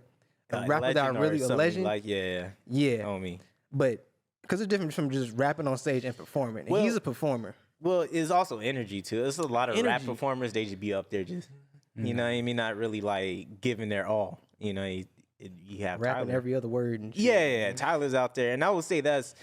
[SPEAKER 2] rapper that are really a legend.
[SPEAKER 3] Like,
[SPEAKER 2] yeah.
[SPEAKER 3] Homie.
[SPEAKER 2] But because it's different from just rapping on stage and performing. And he's a performer.
[SPEAKER 3] Well, it's also energy too. There's a lot of rap
[SPEAKER 2] Energy.
[SPEAKER 3] performers. They just be up there just, you know what I mean? Not really like giving their all. You know, you have
[SPEAKER 2] Rapping
[SPEAKER 3] Tyler.
[SPEAKER 2] every other word and shit.
[SPEAKER 3] Yeah. Tyler's out there. And I would say that's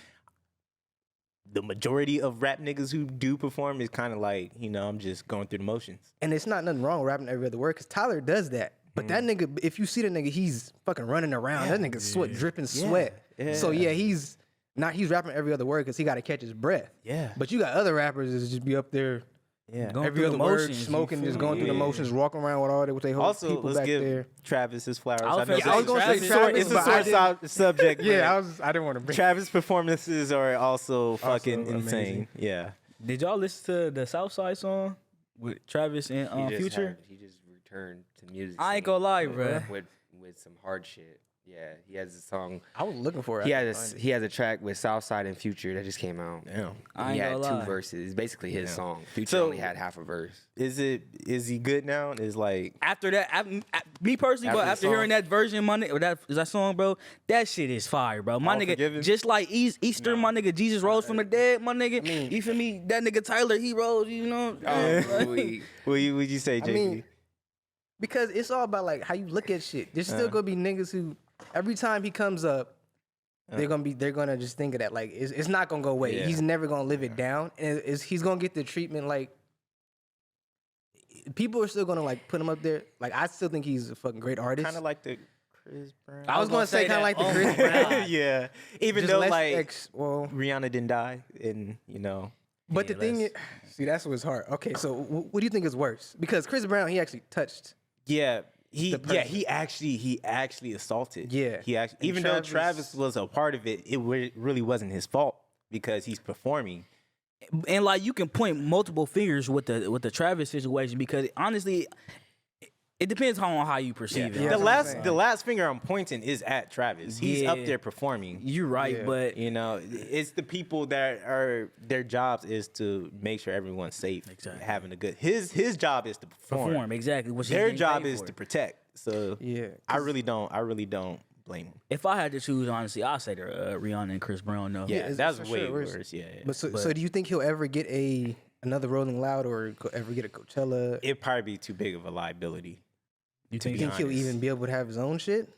[SPEAKER 3] the majority of rap niggas who do perform is kind of like, I'm just going through the motions.
[SPEAKER 2] And it's not nothing wrong with rapping every other word, because Tyler does that. But that nigga, if you see the nigga, he's fucking running around. That nigga dripping sweat.
[SPEAKER 3] Yeah.
[SPEAKER 2] So yeah, he's Not he's rapping every other word because he got to catch his breath.
[SPEAKER 3] Yeah.
[SPEAKER 2] But you got other rappers that just be up there
[SPEAKER 3] Yeah.
[SPEAKER 1] Going
[SPEAKER 2] every
[SPEAKER 1] through
[SPEAKER 2] other
[SPEAKER 1] the
[SPEAKER 2] word,
[SPEAKER 1] motions, you
[SPEAKER 2] smoking,
[SPEAKER 1] feel
[SPEAKER 2] just
[SPEAKER 1] me?
[SPEAKER 2] going through the motions, walking around with all that with their whole
[SPEAKER 3] Also,
[SPEAKER 2] people
[SPEAKER 3] let's
[SPEAKER 2] back
[SPEAKER 3] give
[SPEAKER 2] there.
[SPEAKER 3] Travis his flowers.
[SPEAKER 1] I was
[SPEAKER 3] know
[SPEAKER 1] finna
[SPEAKER 2] I was gonna say
[SPEAKER 3] it's
[SPEAKER 2] Travis,
[SPEAKER 3] it's a
[SPEAKER 2] but
[SPEAKER 3] sore
[SPEAKER 2] I didn't-
[SPEAKER 3] subject.
[SPEAKER 2] Yeah,
[SPEAKER 3] but
[SPEAKER 2] I didn't want to bring.
[SPEAKER 3] Travis' performances are also fucking
[SPEAKER 2] amazing.
[SPEAKER 3] insane. Yeah.
[SPEAKER 1] Did y'all listen to the Southside song with Travis and Future?
[SPEAKER 4] He just returned to music.
[SPEAKER 1] I ain't gonna lie, bruh.
[SPEAKER 4] With some hard shit. Yeah, he has a song.
[SPEAKER 2] I was looking for it.
[SPEAKER 4] He
[SPEAKER 2] I
[SPEAKER 4] has
[SPEAKER 2] couldn't find it.
[SPEAKER 4] he has a track with Southside and Future that just came out.
[SPEAKER 3] Damn.
[SPEAKER 1] I
[SPEAKER 4] He
[SPEAKER 1] ain't
[SPEAKER 4] had
[SPEAKER 1] gonna lie.
[SPEAKER 4] 2 verses. It's basically his song. Future
[SPEAKER 3] So-
[SPEAKER 4] only had half a verse.
[SPEAKER 3] Is he good now? Is like
[SPEAKER 1] After that, me personally, but
[SPEAKER 3] After the
[SPEAKER 1] after hearing
[SPEAKER 3] song?
[SPEAKER 1] that version, my nigga, or that song, bro, that shit is fire, bro. My
[SPEAKER 3] All
[SPEAKER 1] nigga,
[SPEAKER 3] Forgiven?
[SPEAKER 1] just like Easter, my nigga, Jesus rose from the dead, my nigga. You feel me? That nigga Tyler, he rose, you know.
[SPEAKER 4] We-
[SPEAKER 3] what would you say, JP?
[SPEAKER 2] I mean, because it's all about like how you look at shit. There's still gonna be niggas who every time he comes up, they're gonna just think of that. Like it's not gonna go away.
[SPEAKER 3] Yeah.
[SPEAKER 2] He's never gonna live it down, and he's gonna get the treatment. Like people are still gonna like put him up there. Like I still think he's a fucking great artist.
[SPEAKER 3] Kind of like the Chris Brown.
[SPEAKER 2] I was gonna say kind of like the
[SPEAKER 1] oh
[SPEAKER 2] Chris
[SPEAKER 1] my
[SPEAKER 2] Brown.
[SPEAKER 1] God.
[SPEAKER 3] yeah. Even
[SPEAKER 2] Just
[SPEAKER 3] though
[SPEAKER 2] less
[SPEAKER 3] like
[SPEAKER 2] well,
[SPEAKER 3] Rihanna didn't die, and you know.
[SPEAKER 2] but the
[SPEAKER 1] Yeah,
[SPEAKER 2] thing is,
[SPEAKER 1] let's-
[SPEAKER 2] see, that's what's hard. Okay, so what do you think is worse? Because Chris Brown, he actually touched.
[SPEAKER 3] Yeah. He
[SPEAKER 2] person.
[SPEAKER 3] he actually assaulted.
[SPEAKER 2] Yeah.
[SPEAKER 3] He actually
[SPEAKER 2] And
[SPEAKER 3] even though Travis was a part of it, it really wasn't his fault because he's performing.
[SPEAKER 1] And like you can point multiple fingers with the Travis situation because honestly, it depends on how you perceive it.
[SPEAKER 2] Yeah,
[SPEAKER 3] the
[SPEAKER 2] that's what I'm
[SPEAKER 3] last
[SPEAKER 2] saying.
[SPEAKER 3] the last finger I'm pointing is at Travis. He's up
[SPEAKER 1] Yeah.
[SPEAKER 3] there performing.
[SPEAKER 1] You're right,
[SPEAKER 2] Yeah.
[SPEAKER 1] but
[SPEAKER 3] You know, it's the people that are their jobs is to make sure everyone's safe,
[SPEAKER 1] Exactly.
[SPEAKER 3] having a good. His job is to
[SPEAKER 1] perform exactly what
[SPEAKER 3] Their job is to protect. So
[SPEAKER 2] Yeah,
[SPEAKER 3] I really don't blame him.
[SPEAKER 1] If I had to choose, honestly, I'd say Rihanna and Chris Brown. though.
[SPEAKER 3] Yeah,
[SPEAKER 2] it's-
[SPEAKER 3] that's
[SPEAKER 2] for
[SPEAKER 3] way
[SPEAKER 2] sure
[SPEAKER 3] worse. Yeah,
[SPEAKER 2] But so do you think he'll ever get another Rolling Loud or ever get a Coachella?
[SPEAKER 3] it'd probably be too big of a liability.
[SPEAKER 1] You
[SPEAKER 3] To
[SPEAKER 1] think?
[SPEAKER 3] be
[SPEAKER 2] Think he'll
[SPEAKER 3] honest.
[SPEAKER 2] even be able to have his own shit?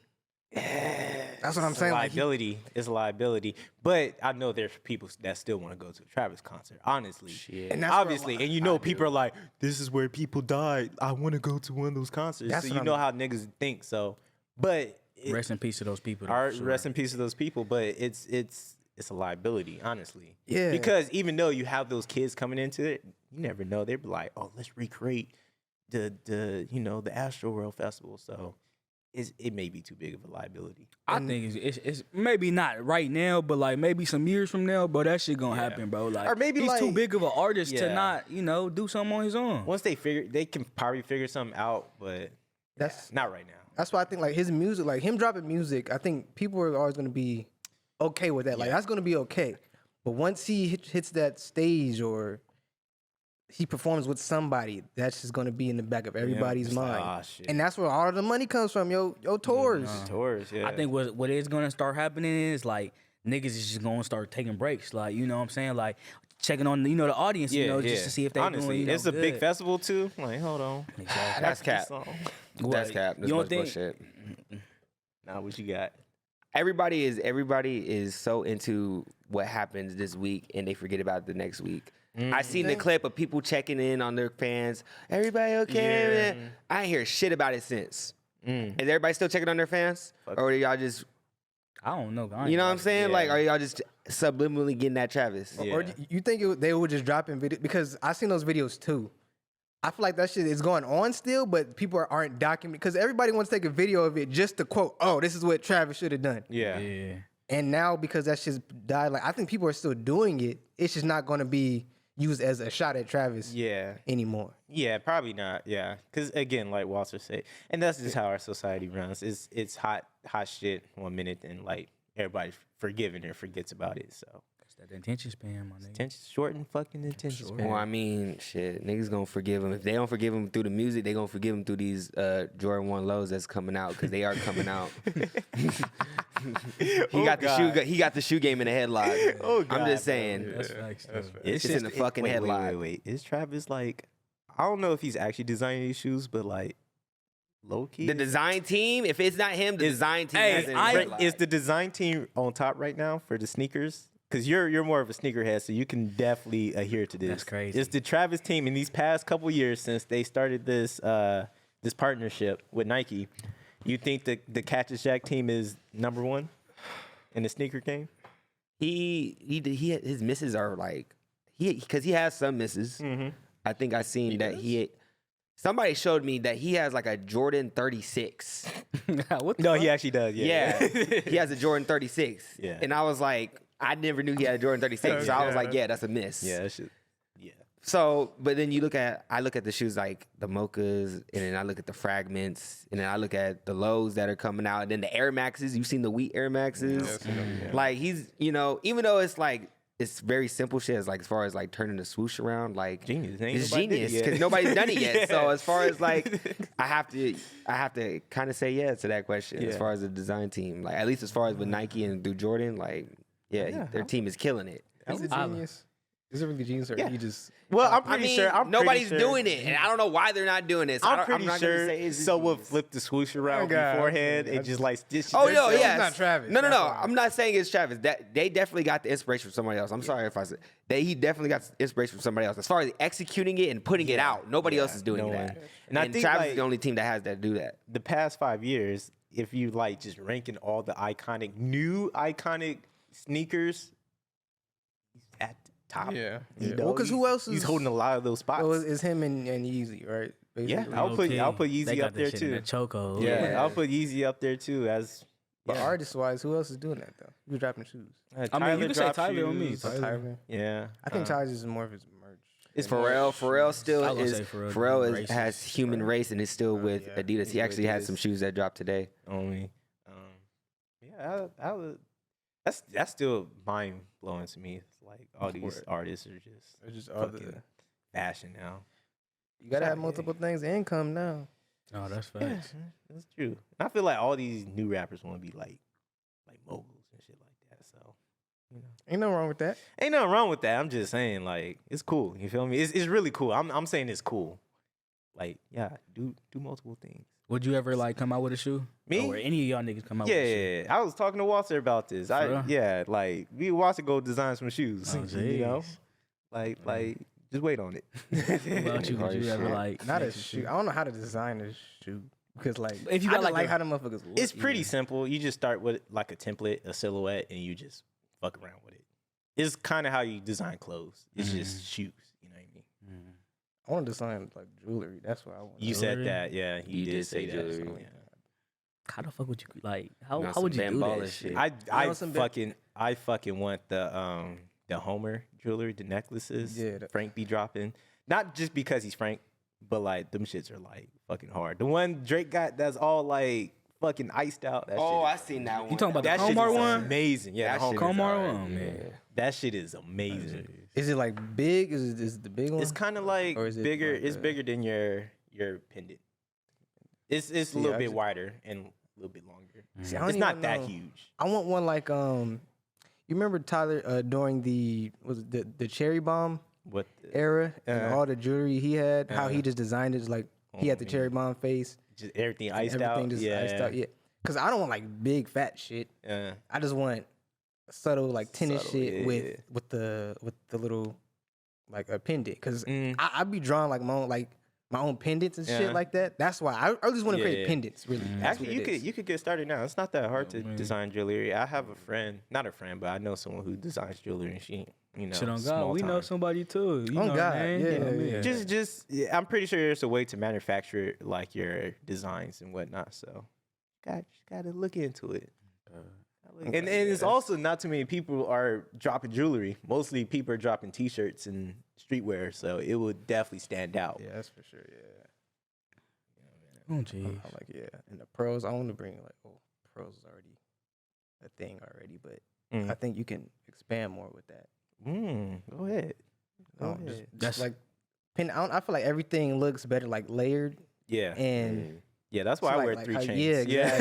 [SPEAKER 2] That's what I'm
[SPEAKER 3] It's
[SPEAKER 2] saying.
[SPEAKER 3] a
[SPEAKER 2] Like,
[SPEAKER 3] liability. It's a liability. But I know there's people that still want to go to a Travis concert. Honestly,
[SPEAKER 2] And that's where
[SPEAKER 3] obviously, and you know, people are like, "This is where people died. I want to go to one of those concerts."
[SPEAKER 2] That's
[SPEAKER 3] so
[SPEAKER 2] what
[SPEAKER 3] you know how niggas think. So, but
[SPEAKER 1] Rest in peace to those people. though,
[SPEAKER 3] All
[SPEAKER 1] for
[SPEAKER 3] right,
[SPEAKER 1] sure.
[SPEAKER 3] rest in peace to those people, but it's a liability, honestly.
[SPEAKER 2] Yeah.
[SPEAKER 3] Because even though you have those kids coming into it, you never know. They'd be like, "Oh, let's recreate the Astro World Festival." So it may be too big of a liability.
[SPEAKER 1] I think it's maybe not right now, but like maybe some years from now, but that shit gonna happen, bro. Like,
[SPEAKER 3] Or maybe,
[SPEAKER 1] he's too
[SPEAKER 3] like-
[SPEAKER 1] big of an artist to
[SPEAKER 3] Yeah.
[SPEAKER 1] not, do something on his own.
[SPEAKER 3] Once they can probably figure something out, but
[SPEAKER 2] that's
[SPEAKER 3] not right now.
[SPEAKER 2] that's why I think like his music, like him dropping music, I think people are always gonna be okay with that. Like that's gonna be okay. But once he hits that stage or he performs with somebody, that's just gonna be in the back of everybody's
[SPEAKER 3] it's like,
[SPEAKER 2] mind.
[SPEAKER 3] "Ah, shit."
[SPEAKER 2] And that's where all of the money comes from, yo tours.
[SPEAKER 3] Tours, yeah.
[SPEAKER 1] I think what is gonna start happening is like niggas is just gonna start taking breaks, like you know what I'm saying, like checking on the audience, just to see if they
[SPEAKER 3] honestly,
[SPEAKER 1] doing,
[SPEAKER 3] it's a big
[SPEAKER 1] good.
[SPEAKER 3] festival too. Like, hold on,
[SPEAKER 1] Exactly.
[SPEAKER 4] That's cap.
[SPEAKER 3] Song.
[SPEAKER 4] That's cap. That's
[SPEAKER 1] You don't
[SPEAKER 4] much
[SPEAKER 1] think-
[SPEAKER 4] bullshit.
[SPEAKER 3] Nah, what you got?
[SPEAKER 4] Everybody is so into what happens this week and they forget about the next week. I seen the clip of people checking in on their fans. Everybody okay?
[SPEAKER 3] Yeah.
[SPEAKER 4] I ain't hear shit about it since. Is everybody still checking on their fans, or are y'all just,
[SPEAKER 1] I don't know.
[SPEAKER 4] you know what I'm saying?
[SPEAKER 3] Yeah.
[SPEAKER 4] Like, are y'all just subliminally getting at Travis?
[SPEAKER 3] Yeah.
[SPEAKER 2] Or you think they would just drop in video because I seen those videos too. I feel like that shit is going on still, but people aren't documenting because everybody wants to take a video of it just to quote, "Oh, this is what Travis should have done."
[SPEAKER 3] Yeah.
[SPEAKER 1] Yeah.
[SPEAKER 2] And now because that shit's died, like I think people are still doing it. It's just not going to be used as a shot at Travis
[SPEAKER 3] Yeah.
[SPEAKER 2] anymore.
[SPEAKER 3] Yeah, probably not. Yeah, because again, like Walter said, and that's just how our society runs. It's hot shit 1 minute, and like everybody's forgiving and forgets about it. So
[SPEAKER 1] It's that attention span, my nigga.
[SPEAKER 3] shorten fucking attention span.
[SPEAKER 4] Well, I mean, shit, niggas gonna forgive him. If they don't forgive him through the music, they gonna forgive him through these Jordan 1 lows that's coming out because they are coming out. He got the shoe game in the headlock.
[SPEAKER 3] Oh,
[SPEAKER 4] I'm
[SPEAKER 3] God,
[SPEAKER 4] just saying.
[SPEAKER 1] That's facts. though.
[SPEAKER 4] It's just in the fucking headline.
[SPEAKER 3] Wait. Is Travis like? I don't know if he's actually designing these shoes, but like low key.
[SPEAKER 4] The design team, if it's not him, the design team
[SPEAKER 1] hey,
[SPEAKER 4] has it in the
[SPEAKER 1] I-
[SPEAKER 4] headlock.
[SPEAKER 3] Is the design team on top right now for the sneakers? Because you're more of a sneakerhead, so you can definitely adhere to this.
[SPEAKER 1] That's crazy.
[SPEAKER 3] It's the Travis team in these past couple years since they started this this partnership with Nike. You think the Cactus Jack team is number one in the sneaker game?
[SPEAKER 4] His misses are like because he has some misses.
[SPEAKER 3] Mm-hmm.
[SPEAKER 4] I think I seen that somebody showed me that he has like a Jordan 36.
[SPEAKER 1] What the
[SPEAKER 3] No,
[SPEAKER 1] fuck?
[SPEAKER 3] he actually does.
[SPEAKER 4] Yeah, he has a Jordan 36.
[SPEAKER 3] Yeah.
[SPEAKER 4] And I was like, I never knew he had a Jordan 36. So I was like, yeah, that's a miss.
[SPEAKER 3] Yeah, that shit. Yeah.
[SPEAKER 4] So, but then I look at the shoes like the Mochas, and then I look at the Fragments, and then I look at the lows that are coming out, and then the Air Maxes. You've seen the Wheat Air Maxes. Like he's, even though it's like, it's very simple shit as far as like turning the swoosh around, like
[SPEAKER 3] Genius.
[SPEAKER 4] it's genius because nobody's done it yet. So as far as like, I have to kind of say yeah to that question as far as the design team, like at least as far as with Nike and through Jordan, like their team is killing it.
[SPEAKER 2] He's a genius. Is it really genius or he just?
[SPEAKER 3] Well, I'm pretty sure.
[SPEAKER 4] Nobody's doing it, and I don't know why they're not doing it. So
[SPEAKER 3] I'm pretty
[SPEAKER 4] not
[SPEAKER 3] sure
[SPEAKER 4] gonna say
[SPEAKER 3] someone flipped the swoosh around beforehand and just like stitched.
[SPEAKER 4] Oh no, yeah,
[SPEAKER 2] It's not Travis.
[SPEAKER 4] No.
[SPEAKER 2] That's why.
[SPEAKER 4] I'm not saying it's Travis. That they definitely got the inspiration from somebody else. I'm sorry if I said that. He definitely got inspiration from somebody else. As far as executing it and putting it out, nobody else is doing that. And I think Travis is the only team that has that do that.
[SPEAKER 3] The past 5 years, if you like just ranking all the new iconic sneakers, he's at the top.
[SPEAKER 2] Yeah.
[SPEAKER 3] You
[SPEAKER 2] Well,
[SPEAKER 3] know,
[SPEAKER 2] 'cause who else
[SPEAKER 3] He's
[SPEAKER 2] is-
[SPEAKER 3] holding a lot of those spots.
[SPEAKER 2] Well, it's him and Yeezy, right?
[SPEAKER 3] Yeah,
[SPEAKER 2] Basically.
[SPEAKER 3] I'll put
[SPEAKER 1] They
[SPEAKER 3] Yeezy
[SPEAKER 1] got
[SPEAKER 3] up there
[SPEAKER 1] that shit in
[SPEAKER 3] too.
[SPEAKER 1] that chokehold.
[SPEAKER 3] Yeah, I'll put Yeezy up there too as.
[SPEAKER 2] But artist-wise, who else is doing that though? Who's dropping shoes?
[SPEAKER 1] I mean, you can say
[SPEAKER 3] dropped
[SPEAKER 1] Tyler on me.
[SPEAKER 3] shoes.
[SPEAKER 2] Tyler.
[SPEAKER 3] Yeah,
[SPEAKER 2] I think Tyler's is more of his merch.
[SPEAKER 3] It's
[SPEAKER 4] Pharrell still
[SPEAKER 1] I was gonna
[SPEAKER 4] is.
[SPEAKER 1] say Pharrell
[SPEAKER 4] Pharrell
[SPEAKER 1] racist.
[SPEAKER 4] has Human Race and is still with
[SPEAKER 2] yeah.
[SPEAKER 4] Adidas. He
[SPEAKER 3] He's
[SPEAKER 4] actually
[SPEAKER 3] with
[SPEAKER 4] had some
[SPEAKER 3] Adidas.
[SPEAKER 4] shoes that dropped today.
[SPEAKER 3] only. I would. That's still mind blowing to me. It's like all these artists are just
[SPEAKER 2] It's just all
[SPEAKER 3] fucking
[SPEAKER 2] the.
[SPEAKER 3] fashion now.
[SPEAKER 2] You gotta have multiple things of income now.
[SPEAKER 1] Oh, that's facts.
[SPEAKER 3] That's true. I feel like all these new rappers want to be like moguls and shit like that. So,
[SPEAKER 2] Ain't nothing wrong with that.
[SPEAKER 3] ain't nothing wrong with that. I'm just saying, like, it's cool. You feel me? It's really cool. I'm saying it's cool. Like, yeah, do multiple things.
[SPEAKER 1] Would you ever like come out with a shoe?
[SPEAKER 3] Me?
[SPEAKER 1] Or any of y'all niggas come out with a shoe?
[SPEAKER 3] Yeah. I was talking to Walter about this.
[SPEAKER 1] real?
[SPEAKER 3] Like we Walter go design some shoes.
[SPEAKER 1] Oh,
[SPEAKER 3] you know,
[SPEAKER 1] jeez.
[SPEAKER 3] like just wait on it.
[SPEAKER 1] What about you? Would you ever like
[SPEAKER 2] Not a
[SPEAKER 1] make
[SPEAKER 2] shoe. I don't know how to design a shoe because like
[SPEAKER 1] If you
[SPEAKER 2] I
[SPEAKER 1] got,
[SPEAKER 2] just
[SPEAKER 1] like,
[SPEAKER 2] like
[SPEAKER 1] a-
[SPEAKER 2] how the motherfuckers look.
[SPEAKER 3] It's pretty simple. You just start with like a template, a silhouette, and you just fuck around with it. It's kind of how you design clothes. It's just shoes. You know what I mean?
[SPEAKER 2] I want to design like jewelry. That's what I want.
[SPEAKER 3] You said that, yeah.
[SPEAKER 4] You
[SPEAKER 3] did
[SPEAKER 4] did
[SPEAKER 3] say
[SPEAKER 4] say
[SPEAKER 3] that.
[SPEAKER 4] jewelry.
[SPEAKER 3] So, yeah.
[SPEAKER 1] How the fuck would you like? How
[SPEAKER 4] Got
[SPEAKER 1] would
[SPEAKER 4] some
[SPEAKER 1] you do
[SPEAKER 4] bamboo
[SPEAKER 1] that
[SPEAKER 4] shit.
[SPEAKER 1] shit?
[SPEAKER 3] I fucking want the Homer jewelry, the necklaces.
[SPEAKER 2] Yeah,
[SPEAKER 3] Frank be dropping. Not just because he's Frank, but like them shits are like fucking hard. The one Drake got that's all like fucking iced out. That
[SPEAKER 4] Oh, I
[SPEAKER 3] shit,
[SPEAKER 4] seen that one.
[SPEAKER 1] You talking about
[SPEAKER 3] that
[SPEAKER 1] the
[SPEAKER 3] shit
[SPEAKER 1] Comar
[SPEAKER 3] is
[SPEAKER 1] one?
[SPEAKER 3] amazing. Yeah,
[SPEAKER 4] That
[SPEAKER 3] the
[SPEAKER 4] shit is
[SPEAKER 1] Comar
[SPEAKER 4] alright,
[SPEAKER 1] one, man.
[SPEAKER 3] that shit is amazing.
[SPEAKER 2] Is it like big? Is it the big one?
[SPEAKER 3] It's kind of like
[SPEAKER 2] Or is it
[SPEAKER 3] bigger.
[SPEAKER 2] like
[SPEAKER 3] It's
[SPEAKER 2] a-
[SPEAKER 3] bigger than your pendant. It's a little bit wider and a little bit longer.
[SPEAKER 2] See, I don't
[SPEAKER 3] It's not
[SPEAKER 2] even
[SPEAKER 3] that
[SPEAKER 2] know.
[SPEAKER 3] huge.
[SPEAKER 2] I want one like you remember Tyler during the cherry bomb
[SPEAKER 3] What?
[SPEAKER 2] era and all the jewelry he had, how he just designed it just like he had the cherry bomb face,
[SPEAKER 3] Just everything
[SPEAKER 2] and
[SPEAKER 3] iced
[SPEAKER 2] everything
[SPEAKER 3] out.
[SPEAKER 2] just
[SPEAKER 3] Yeah.
[SPEAKER 2] iced out. Yeah, because I don't want like big fat shit.
[SPEAKER 3] Yeah.
[SPEAKER 2] I just want subtle like tennis
[SPEAKER 3] Subtle,
[SPEAKER 2] shit
[SPEAKER 3] yeah.
[SPEAKER 2] with the little like a pendant. Because
[SPEAKER 3] Mm.
[SPEAKER 2] I be drawing like my own pendants and
[SPEAKER 3] Yeah.
[SPEAKER 2] shit like that. That's why I just want to create
[SPEAKER 3] Yeah.
[SPEAKER 2] pendants. Really, That's
[SPEAKER 3] Actually,
[SPEAKER 2] what it is.
[SPEAKER 3] you could get started now. It's not that hard to design jewelry. I have a friend, not a friend, but I know someone who designs jewelry, and she,
[SPEAKER 1] Shit on God,
[SPEAKER 3] small
[SPEAKER 1] we know
[SPEAKER 3] time.
[SPEAKER 1] somebody too. You
[SPEAKER 2] On
[SPEAKER 1] know
[SPEAKER 2] God,
[SPEAKER 1] her name?
[SPEAKER 2] yeah,
[SPEAKER 1] You know me.
[SPEAKER 2] yeah.
[SPEAKER 3] Just I'm pretty sure there's a way to manufacture like your designs and whatnot. So, just gotta look into it. And it's also not too many people are dropping jewelry. Mostly people are dropping T-shirts and streetwear, so it would definitely stand out.
[SPEAKER 2] Yeah, that's for sure. Yeah.
[SPEAKER 1] Oh, jeez.
[SPEAKER 2] I'm like, yeah. And the pros, I want to bring like, pros is already a thing already, but I think you can expand more with that.
[SPEAKER 3] Go ahead. Go
[SPEAKER 2] Just
[SPEAKER 3] ahead.
[SPEAKER 1] That's-
[SPEAKER 2] like I feel like everything looks better like layered
[SPEAKER 3] Yeah.
[SPEAKER 2] and
[SPEAKER 3] Yeah, that's why
[SPEAKER 2] So
[SPEAKER 3] I wear
[SPEAKER 2] like
[SPEAKER 3] 3
[SPEAKER 2] how-
[SPEAKER 3] chains.
[SPEAKER 2] yeah,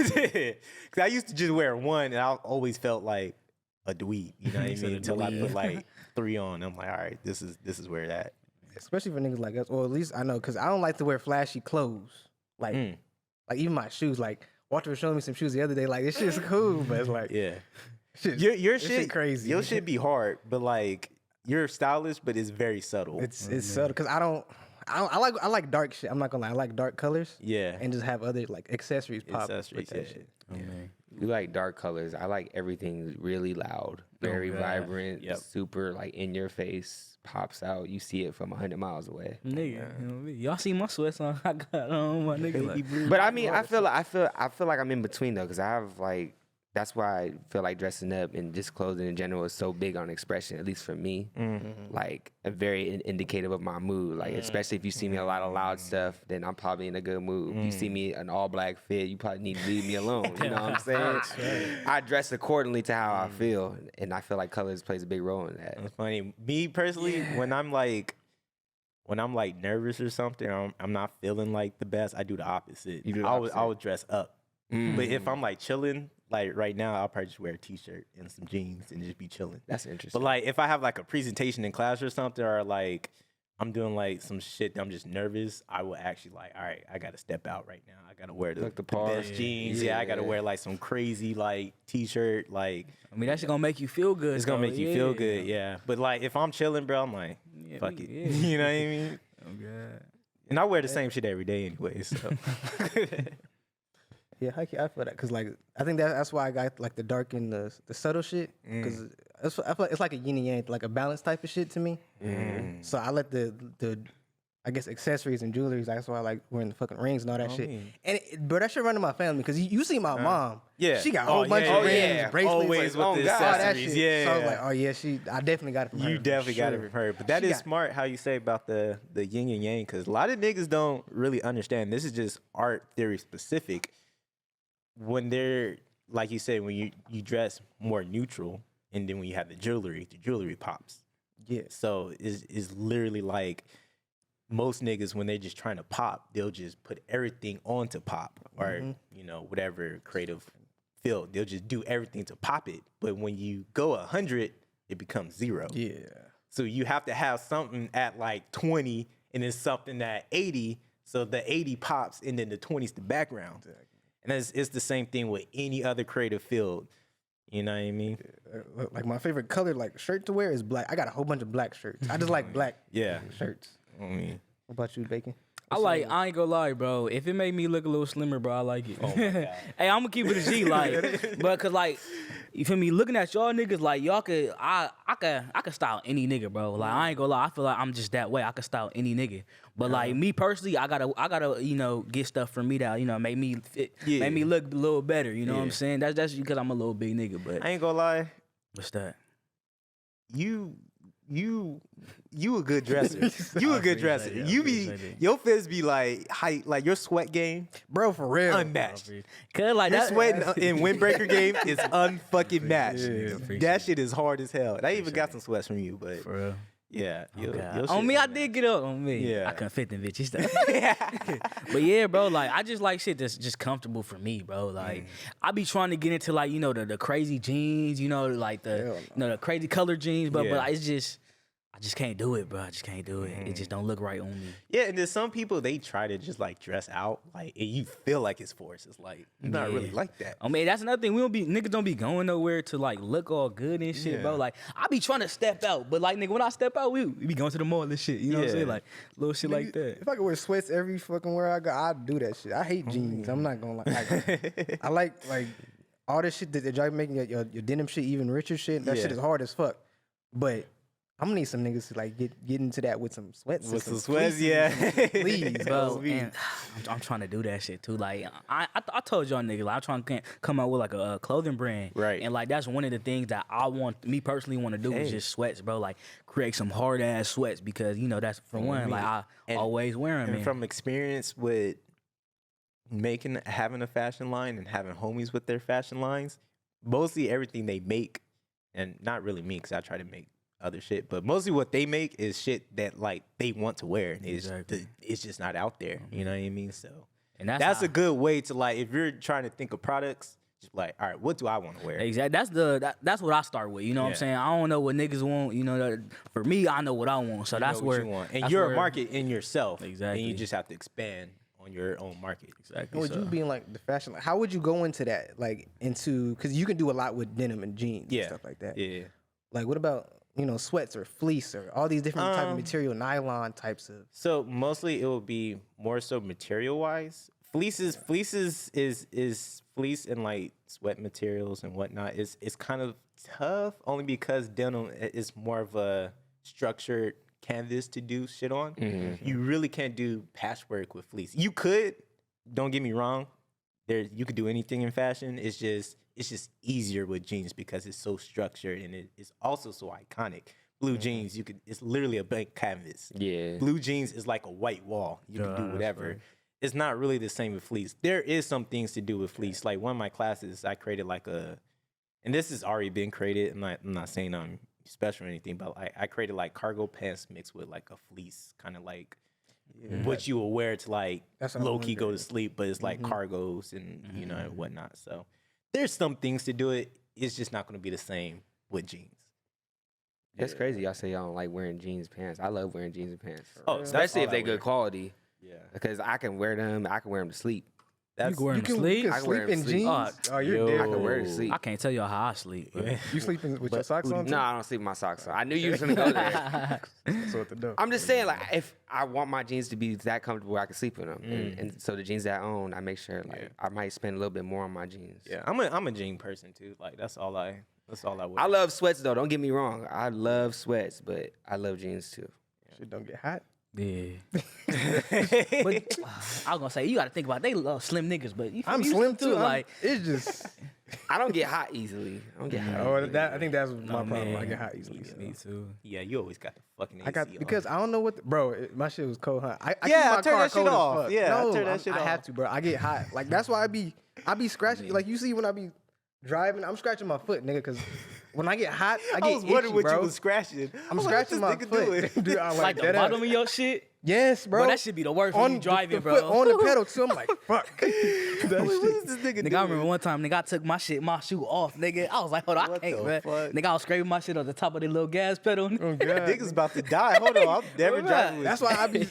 [SPEAKER 3] Because I used to just wear one, and I always felt like a dweeb. You know what I
[SPEAKER 1] said a
[SPEAKER 3] mean? Until I
[SPEAKER 1] dweeb.
[SPEAKER 3] put like 3 on, I'm like, all right, this is where that.
[SPEAKER 2] especially for niggas like us, or at least I know because I don't like to wear flashy clothes. Like even my shoes. Like Walter was showing me some shoes the other day. Like this shit's cool, but it's like
[SPEAKER 3] Yeah.
[SPEAKER 2] shit,
[SPEAKER 3] Your
[SPEAKER 2] this
[SPEAKER 3] shit
[SPEAKER 2] crazy.
[SPEAKER 3] Your shit be hard, but like you're stylish, but it's very subtle.
[SPEAKER 2] It's subtle because I like dark shit. I'm not gonna lie. I like dark colors.
[SPEAKER 3] Yeah.
[SPEAKER 2] And just have other like accessories pop with
[SPEAKER 3] Accessories,
[SPEAKER 2] that
[SPEAKER 3] yeah.
[SPEAKER 2] shit.
[SPEAKER 1] Oh, man.
[SPEAKER 4] You like dark colors. I like everything really loud, very vibrant, super like in your face, pops out. You see it from 100 miles away.
[SPEAKER 1] Nigga, you know what I mean? Y'all see my sweats on? I got on my nigga. Like,
[SPEAKER 4] But I mean, I feel like I'm in between though, because I have like. That's why I feel like dressing up and just clothing in general is so big on expression, at least for me. Like, a very indicative of my mood. Like, especially if you see me a lot of loud stuff, then I'm probably in a good mood. If you see me an all black fit, you probably need to leave me alone. You know what I'm saying? I dress accordingly to how I feel, and I feel like colors plays a big role in that.
[SPEAKER 3] It's funny. Me personally, when I'm like nervous or something, I'm not feeling like the best. I do the opposite. I would dress up. But if I'm like chilling, like right now, I'll probably just wear a t-shirt and some jeans and just be chilling.
[SPEAKER 4] That's interesting.
[SPEAKER 3] But like if I have like a presentation in class or something, or like I'm doing like some shit that I'm just nervous, I will actually like, all right, I got to step out right now. I got to wear the best jeans. Yeah, I got to wear like some crazy like t-shirt. Like,
[SPEAKER 1] I mean, that's gonna make you feel good.
[SPEAKER 3] It's gonna make you feel good, yeah. But like if I'm chilling, bro, I'm like, fuck it. You know what I mean?
[SPEAKER 1] Oh god.
[SPEAKER 3] And I wear the same shit every day anyway, so.
[SPEAKER 2] Yeah, I feel that because like I think that's why I got like the dark and the subtle shit because I feel like it's like a yin and yang, like a balance type of shit to me. So I let the I guess accessories and jewelry. That's why I like wearing the fucking rings and all that shit. And but that shit run in my family because you see my mom. Yeah, she got a whole bunch of rings, bracelets,
[SPEAKER 3] always
[SPEAKER 2] like,
[SPEAKER 3] with the accessories.
[SPEAKER 2] Yeah, so I was like, oh yeah, I definitely got it from her.
[SPEAKER 3] You definitely got it from her. But that is smart how you say about the yin and yang because a lot of niggas don't really understand. This is just art theory specific. When they're like you said, when you dress more neutral, and then when you have the jewelry pops.
[SPEAKER 2] Yeah.
[SPEAKER 3] So it's literally like most niggas when they're just trying to pop, they'll just put everything onto pop or you know whatever creative field. They'll just do everything to pop it. But when you go 100, it becomes 0.
[SPEAKER 2] Yeah. So
[SPEAKER 3] you have to have something at like 20 and then something at 80. So the 80 pops and then the 20's the background. Exactly. And it's the same thing with any other creative field. You know what I mean?
[SPEAKER 2] Yeah. Like my favorite color, like shirt to wear is black. I got a whole bunch of black shirts. I just like black shirts. What about you, Bacon?
[SPEAKER 1] I ain't gonna lie, bro. If it made me look a little slimmer, bro, I like it.
[SPEAKER 3] Oh my God.
[SPEAKER 1] Hey, I'm gonna keep it a G, like, but cause like, you feel me? Looking at y'all niggas, like y'all could, I could style any nigga, bro. Like I ain't gonna lie, I feel like I'm just that way. I could style any nigga. But like me personally, I gotta, you know, get stuff from me that, you know, make me fit, make me look a little better. You know what I'm saying? That's because I'm a little big nigga. But
[SPEAKER 3] I ain't gonna lie.
[SPEAKER 1] What's that?
[SPEAKER 3] You a good dresser. You a good dresser. You be your fits be like height, like your sweat game,
[SPEAKER 2] bro, for real,
[SPEAKER 3] unmatched.
[SPEAKER 1] Cause like
[SPEAKER 3] your
[SPEAKER 1] that
[SPEAKER 3] sweat in windbreaker game is unfucking matched. That shit is hard as hell. And I even got some sweats from you, but
[SPEAKER 1] for real.
[SPEAKER 3] Yeah,
[SPEAKER 1] on me, I did get up on me. Yeah, I couldn't fit them bitches though. But yeah, bro, like I just like shit that's just comfortable for me, bro. Like I be trying to get into like, you know, the crazy jeans, you know, like the the crazy color jeans, but it's just I just can't do it, bro. I just can't do it. It just don't look right on me.
[SPEAKER 3] Yeah, and there's some people they try to just like dress out, like and you feel like it's forced. It's like you're not really like that.
[SPEAKER 1] I mean, that's another thing. Niggas don't be going nowhere to like look all good and shit, bro. Like I be trying to step out, but like nigga, when I step out, we be going to the mall and shit. You know what I'm saying? Like little shit like that.
[SPEAKER 2] If I could wear sweats every fucking where I go, I'd do that shit. I hate jeans. I'm not gonna lie. I like all this shit that y'all making your denim shit even richer shit. That shit is hard as fuck. But I'm gonna need some niggas to like get into that with some sweats.
[SPEAKER 3] With some sweats,
[SPEAKER 2] please,
[SPEAKER 1] bro. And I'm trying to do that shit too. Like I told y'all niggas, like, I'm trying to come out with like a clothing brand,
[SPEAKER 3] right? And
[SPEAKER 1] like that's one of the things that I me personally want to do is just sweats, bro. Like create some hard ass sweats because you know that's for one. Like I always wear them.
[SPEAKER 3] And from experience with having a fashion line and having homies with their fashion lines, mostly everything they make, and not really me because I try to make other shit, but mostly what they make is shit that like they want to wear. It's just not out there. You know what I mean? So, and that's a good way to like if you're trying to think of products, just like, all right, what do I want to wear?
[SPEAKER 1] Exactly. That's what I start with. You know what I'm saying? I don't know what niggas want. You know, for me, I know what I want. So that's where
[SPEAKER 3] you want, and you're a market in yourself. Exactly. And you just have to expand on your own market.
[SPEAKER 2] Exactly. Would you be in like the fashion? How would you go into that? Like because you can do a lot with denim and jeans and stuff like that.
[SPEAKER 3] Yeah.
[SPEAKER 2] Like what about, you know, sweats or fleece or all these different type of material, nylon types of.
[SPEAKER 3] So mostly it will be more so material wise. fleece and like sweat materials and whatnot. It's kind of tough only because denim is more of a structured canvas to do shit on. You really can't do patchwork with fleece. You could, don't get me wrong. You could do anything in fashion. It's just easier with jeans because it's so structured and it's also so iconic. Blue jeans, it's literally a blank canvas.
[SPEAKER 4] Yeah.
[SPEAKER 3] Blue jeans is like a white wall. You can do whatever. It's not really the same with fleece. There is some things to do with fleece. Like one of my classes, I created like and this has already been created. I'm not saying I'm special or anything, but I created like cargo pants mixed with like a fleece, kind of like what you will wear to like low key go to sleep, but it's like cargos and you know and whatnot. So there's some things to do it. It's just not going to be the same with jeans.
[SPEAKER 4] That's crazy. Y'all say y'all don't like wearing jeans pants. I love wearing jeans and pants.
[SPEAKER 3] Oh,
[SPEAKER 4] especially if they good quality.
[SPEAKER 3] Yeah,
[SPEAKER 4] because I can wear them. I can wear them to sleep.
[SPEAKER 1] You can wear them to sleep?
[SPEAKER 2] You
[SPEAKER 4] I
[SPEAKER 2] can
[SPEAKER 4] can wear
[SPEAKER 2] sleep
[SPEAKER 4] them
[SPEAKER 2] in
[SPEAKER 4] to sleep.
[SPEAKER 2] jeans? Oh, you're dead.
[SPEAKER 4] I can wear it to sleep.
[SPEAKER 1] I can't tell y'all how I sleep. But
[SPEAKER 2] You sleeping with your socks on?
[SPEAKER 4] No, I don't sleep with my socks on. I knew you was gonna go there.
[SPEAKER 2] That's what to do.
[SPEAKER 4] I'm just saying, like, if I want my jeans to be that comfortable, I can sleep in them. And so the jeans that I own, I make sure like I might spend a little bit more on my jeans.
[SPEAKER 3] yeah. I'm a jean person too. Like that's all I wear.
[SPEAKER 4] I love sweats though. Don't get me wrong. I love sweats, but I love jeans too.
[SPEAKER 2] Shit don't get hot.
[SPEAKER 1] yeah. But I was gonna say you got to think about it. They love slim niggas, but
[SPEAKER 2] I'm
[SPEAKER 1] you
[SPEAKER 2] slim too.
[SPEAKER 1] Like
[SPEAKER 2] It's just.
[SPEAKER 4] I don't get hot easily. I don't get hot.
[SPEAKER 2] Oh,
[SPEAKER 4] easily.
[SPEAKER 2] I think that's my problem. I get hot easily. So.
[SPEAKER 1] me too.
[SPEAKER 3] Yeah, you always got the fucking AC
[SPEAKER 2] I got
[SPEAKER 3] on.
[SPEAKER 2] because I don't know what my shit was cold, huh? I
[SPEAKER 3] Yeah,
[SPEAKER 2] keep my
[SPEAKER 3] turn
[SPEAKER 2] car
[SPEAKER 3] that shit
[SPEAKER 2] cold as
[SPEAKER 3] off.
[SPEAKER 2] fuck.
[SPEAKER 3] Yeah,
[SPEAKER 2] no,
[SPEAKER 3] turn that shit
[SPEAKER 2] I
[SPEAKER 3] off.
[SPEAKER 2] have to, bro. I get hot. Like that's why I be scratching. Like you see when I be driving, I'm scratching my foot, nigga, because when I get hot, I get
[SPEAKER 3] I was wondering
[SPEAKER 2] itchy,
[SPEAKER 3] what
[SPEAKER 2] bro.
[SPEAKER 3] you was scratching.
[SPEAKER 2] I'm
[SPEAKER 3] like,
[SPEAKER 2] scratching
[SPEAKER 3] what
[SPEAKER 2] my
[SPEAKER 3] this nigga doing?
[SPEAKER 2] foot. Dude, I'm
[SPEAKER 1] Like the
[SPEAKER 2] dead
[SPEAKER 1] bottom
[SPEAKER 2] ass.
[SPEAKER 1] of your shit.
[SPEAKER 2] Yes, bro.
[SPEAKER 1] Bro, that should be the worst when you driving,
[SPEAKER 2] the
[SPEAKER 1] bro.
[SPEAKER 2] foot on the pedal too. I'm like, fuck.
[SPEAKER 3] What is this nigga doing?
[SPEAKER 1] Nigga, I remember one time, nigga, I took my shoe off, nigga. I was like, hold on, I
[SPEAKER 3] What
[SPEAKER 1] can't,
[SPEAKER 3] the
[SPEAKER 1] man.
[SPEAKER 3] fuck?
[SPEAKER 1] Nigga, I was scraping my shit on the top of the little gas pedal.
[SPEAKER 2] Oh, God.
[SPEAKER 3] Niggas about to die. Hold on, I'm never driving with
[SPEAKER 2] That's
[SPEAKER 3] you.
[SPEAKER 2] why I be.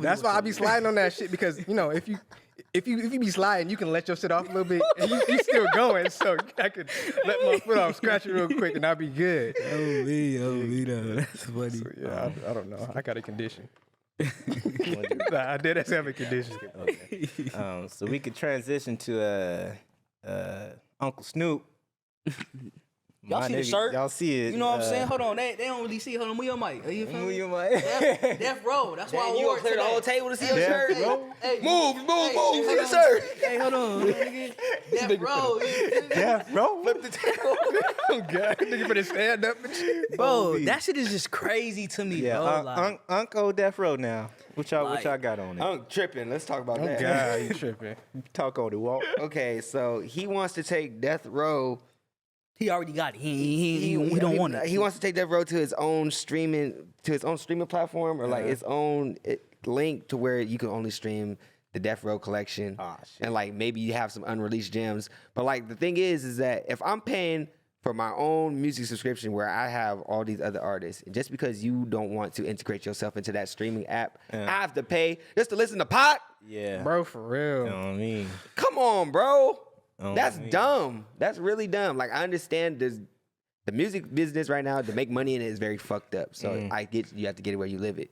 [SPEAKER 2] That's why I be sliding on that shit because you know if you be sliding, you can let your shit off a little bit and you still going. So I could let my foot off, scratch it real quick, and I'll be good.
[SPEAKER 1] Oh, me, though. That's funny.
[SPEAKER 2] So, yeah, I don't know. I got a condition. I did have a condition.
[SPEAKER 3] Okay. So we could transition to Uncle Snoop.
[SPEAKER 1] Y'all
[SPEAKER 3] My
[SPEAKER 1] see the
[SPEAKER 3] nigga,
[SPEAKER 1] shirt?
[SPEAKER 3] Y'all see it.
[SPEAKER 1] You know what I'm saying? Hold on, they don't really see. Hold on, move your mic. Are you feel me?
[SPEAKER 3] Move your mic.
[SPEAKER 1] Death row. That's why I
[SPEAKER 4] You
[SPEAKER 1] wore
[SPEAKER 4] gonna
[SPEAKER 1] it
[SPEAKER 4] clear the
[SPEAKER 1] today.
[SPEAKER 4] whole table to see your
[SPEAKER 3] Death
[SPEAKER 4] shirt?
[SPEAKER 3] row?
[SPEAKER 1] Hey,
[SPEAKER 4] Move,
[SPEAKER 1] hey,
[SPEAKER 4] for your
[SPEAKER 1] hold on.
[SPEAKER 4] shirt.
[SPEAKER 1] Hey, hold on, nigga. Death row.
[SPEAKER 3] Yeah, bro. Flip the table.
[SPEAKER 2] Oh God, nigga better stand up and shit.
[SPEAKER 1] Bro, that shit is just crazy to me,
[SPEAKER 3] Yeah,
[SPEAKER 1] bro. Like,
[SPEAKER 3] Uncle Death Row now. What y'all got on it?
[SPEAKER 4] I'm tripping. Let's talk about
[SPEAKER 2] Oh
[SPEAKER 4] that.
[SPEAKER 2] God, you tripping?
[SPEAKER 3] Talk on it, Walt.
[SPEAKER 4] Okay, so he wants to take Death Row.
[SPEAKER 1] he already got it. He don't want it.
[SPEAKER 4] He wants to take Death Row to his own streaming platform or like its own link to where you can only stream the Death Row collection.
[SPEAKER 3] Ah, shit.
[SPEAKER 4] And like maybe you have some unreleased gems. But like the thing is that if I'm paying for my own music subscription where I have all these other artists, just because you don't want to integrate yourself into that streaming app, I have to pay just to listen to Pot?
[SPEAKER 3] Yeah.
[SPEAKER 2] Bro, for real.
[SPEAKER 3] You know what I mean?
[SPEAKER 4] Come on, bro.
[SPEAKER 3] Oh,
[SPEAKER 4] That's
[SPEAKER 3] man.
[SPEAKER 4] dumb. That's really dumb. Like I understand the music business right now to make money in it is very fucked up. So I get you have to get it where you live it.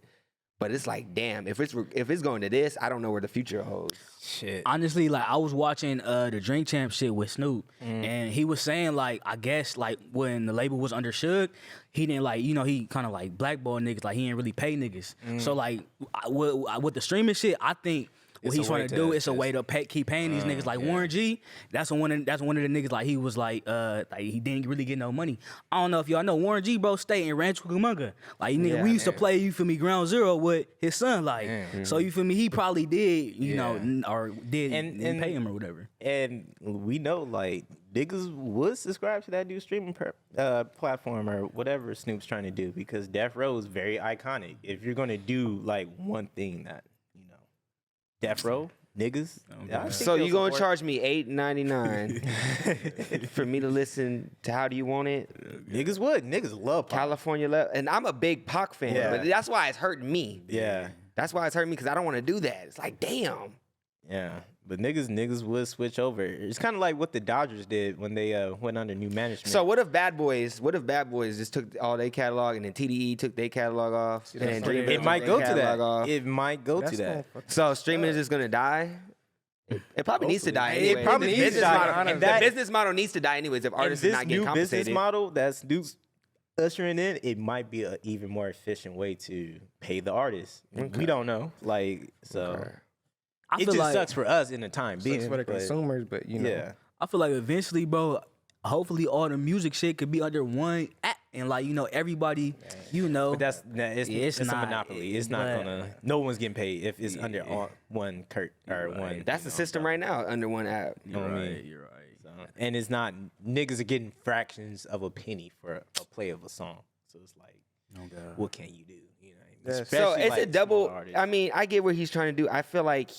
[SPEAKER 4] But it's like, damn, if it's going to this, I don't know where the future holds.
[SPEAKER 3] Shit.
[SPEAKER 1] Honestly, like I was watching the Drink Champ shit with Snoop, and he was saying like I guess like when the label was under Suge, he didn't like he kind of like blackball niggas, like he didn't really pay niggas. So like with the streaming shit, I think. What
[SPEAKER 3] It's
[SPEAKER 1] he's
[SPEAKER 3] a way
[SPEAKER 1] trying to do
[SPEAKER 3] to
[SPEAKER 1] is a way to keep paying these niggas like Warren G. That's one of the niggas like he was like he didn't really get no money. I don't know if y'all know Warren G, bro, stay in Rancho Cucamonga. Like nigga, we used to play, you feel me, Ground Zero with his son, like so you feel me. He probably did, you know, or didn't pay him or whatever.
[SPEAKER 3] And we know, like, niggas would subscribe to that new streaming platform or whatever Snoop's trying to do because Death Row is very iconic. If you're going to do, like, one thing that, Death Row, niggas.
[SPEAKER 4] So you gonna charge me $8.99 for me to listen to How Do You Want It?
[SPEAKER 3] Niggas would. Niggas love Pac.
[SPEAKER 4] California Love, and I'm a big Pac fan, but that's why it's hurting me.
[SPEAKER 3] Yeah.
[SPEAKER 4] That's why it's hurting me because I don't want to do that. It's like, damn.
[SPEAKER 3] Yeah. But niggas would switch over. It's kind of like what the Dodgers did when they went under new management.
[SPEAKER 4] So what if Bad Boys just took all their catalog and then TDE took their catalog off? And then Dreamville
[SPEAKER 3] it
[SPEAKER 4] took
[SPEAKER 3] might
[SPEAKER 4] their
[SPEAKER 3] go to
[SPEAKER 4] catalog
[SPEAKER 3] that.
[SPEAKER 4] off?
[SPEAKER 3] It might go to that.
[SPEAKER 4] So streaming is just gonna die? It probably needs to die
[SPEAKER 3] Hopefully.
[SPEAKER 4] anyway.
[SPEAKER 3] It probably needs to die.
[SPEAKER 4] The
[SPEAKER 3] And that-
[SPEAKER 4] business model needs to die anyways if artists are
[SPEAKER 3] this
[SPEAKER 4] not getting
[SPEAKER 3] new
[SPEAKER 4] compensated.
[SPEAKER 3] business model that Snoop's ushering in, it might be an even more efficient way to pay the artists. We don't know. Like, so
[SPEAKER 1] I
[SPEAKER 3] it
[SPEAKER 1] feel
[SPEAKER 3] just
[SPEAKER 1] like,
[SPEAKER 3] sucks for us in the time being.
[SPEAKER 2] Sucks for the
[SPEAKER 3] but
[SPEAKER 2] consumers, but you know.
[SPEAKER 3] yeah.
[SPEAKER 1] I feel like eventually, bro, hopefully all the music shit could be under one app. And like, everybody,
[SPEAKER 3] But it's a
[SPEAKER 1] not-
[SPEAKER 3] monopoly. It's not
[SPEAKER 1] but-
[SPEAKER 3] gonna. No one's getting paid if it's under one one.
[SPEAKER 4] That's the system right now under one app.
[SPEAKER 3] You know what I mean?
[SPEAKER 1] You're right.
[SPEAKER 3] So, and it's not niggas are getting fractions of a penny for a play of a song. So it's like, what can you do? You know what I mean?
[SPEAKER 2] Yeah.
[SPEAKER 4] So
[SPEAKER 3] Especially,
[SPEAKER 4] it's
[SPEAKER 3] like,
[SPEAKER 4] a double.
[SPEAKER 3] small artists.
[SPEAKER 4] I mean, I get what he's trying to do. I feel like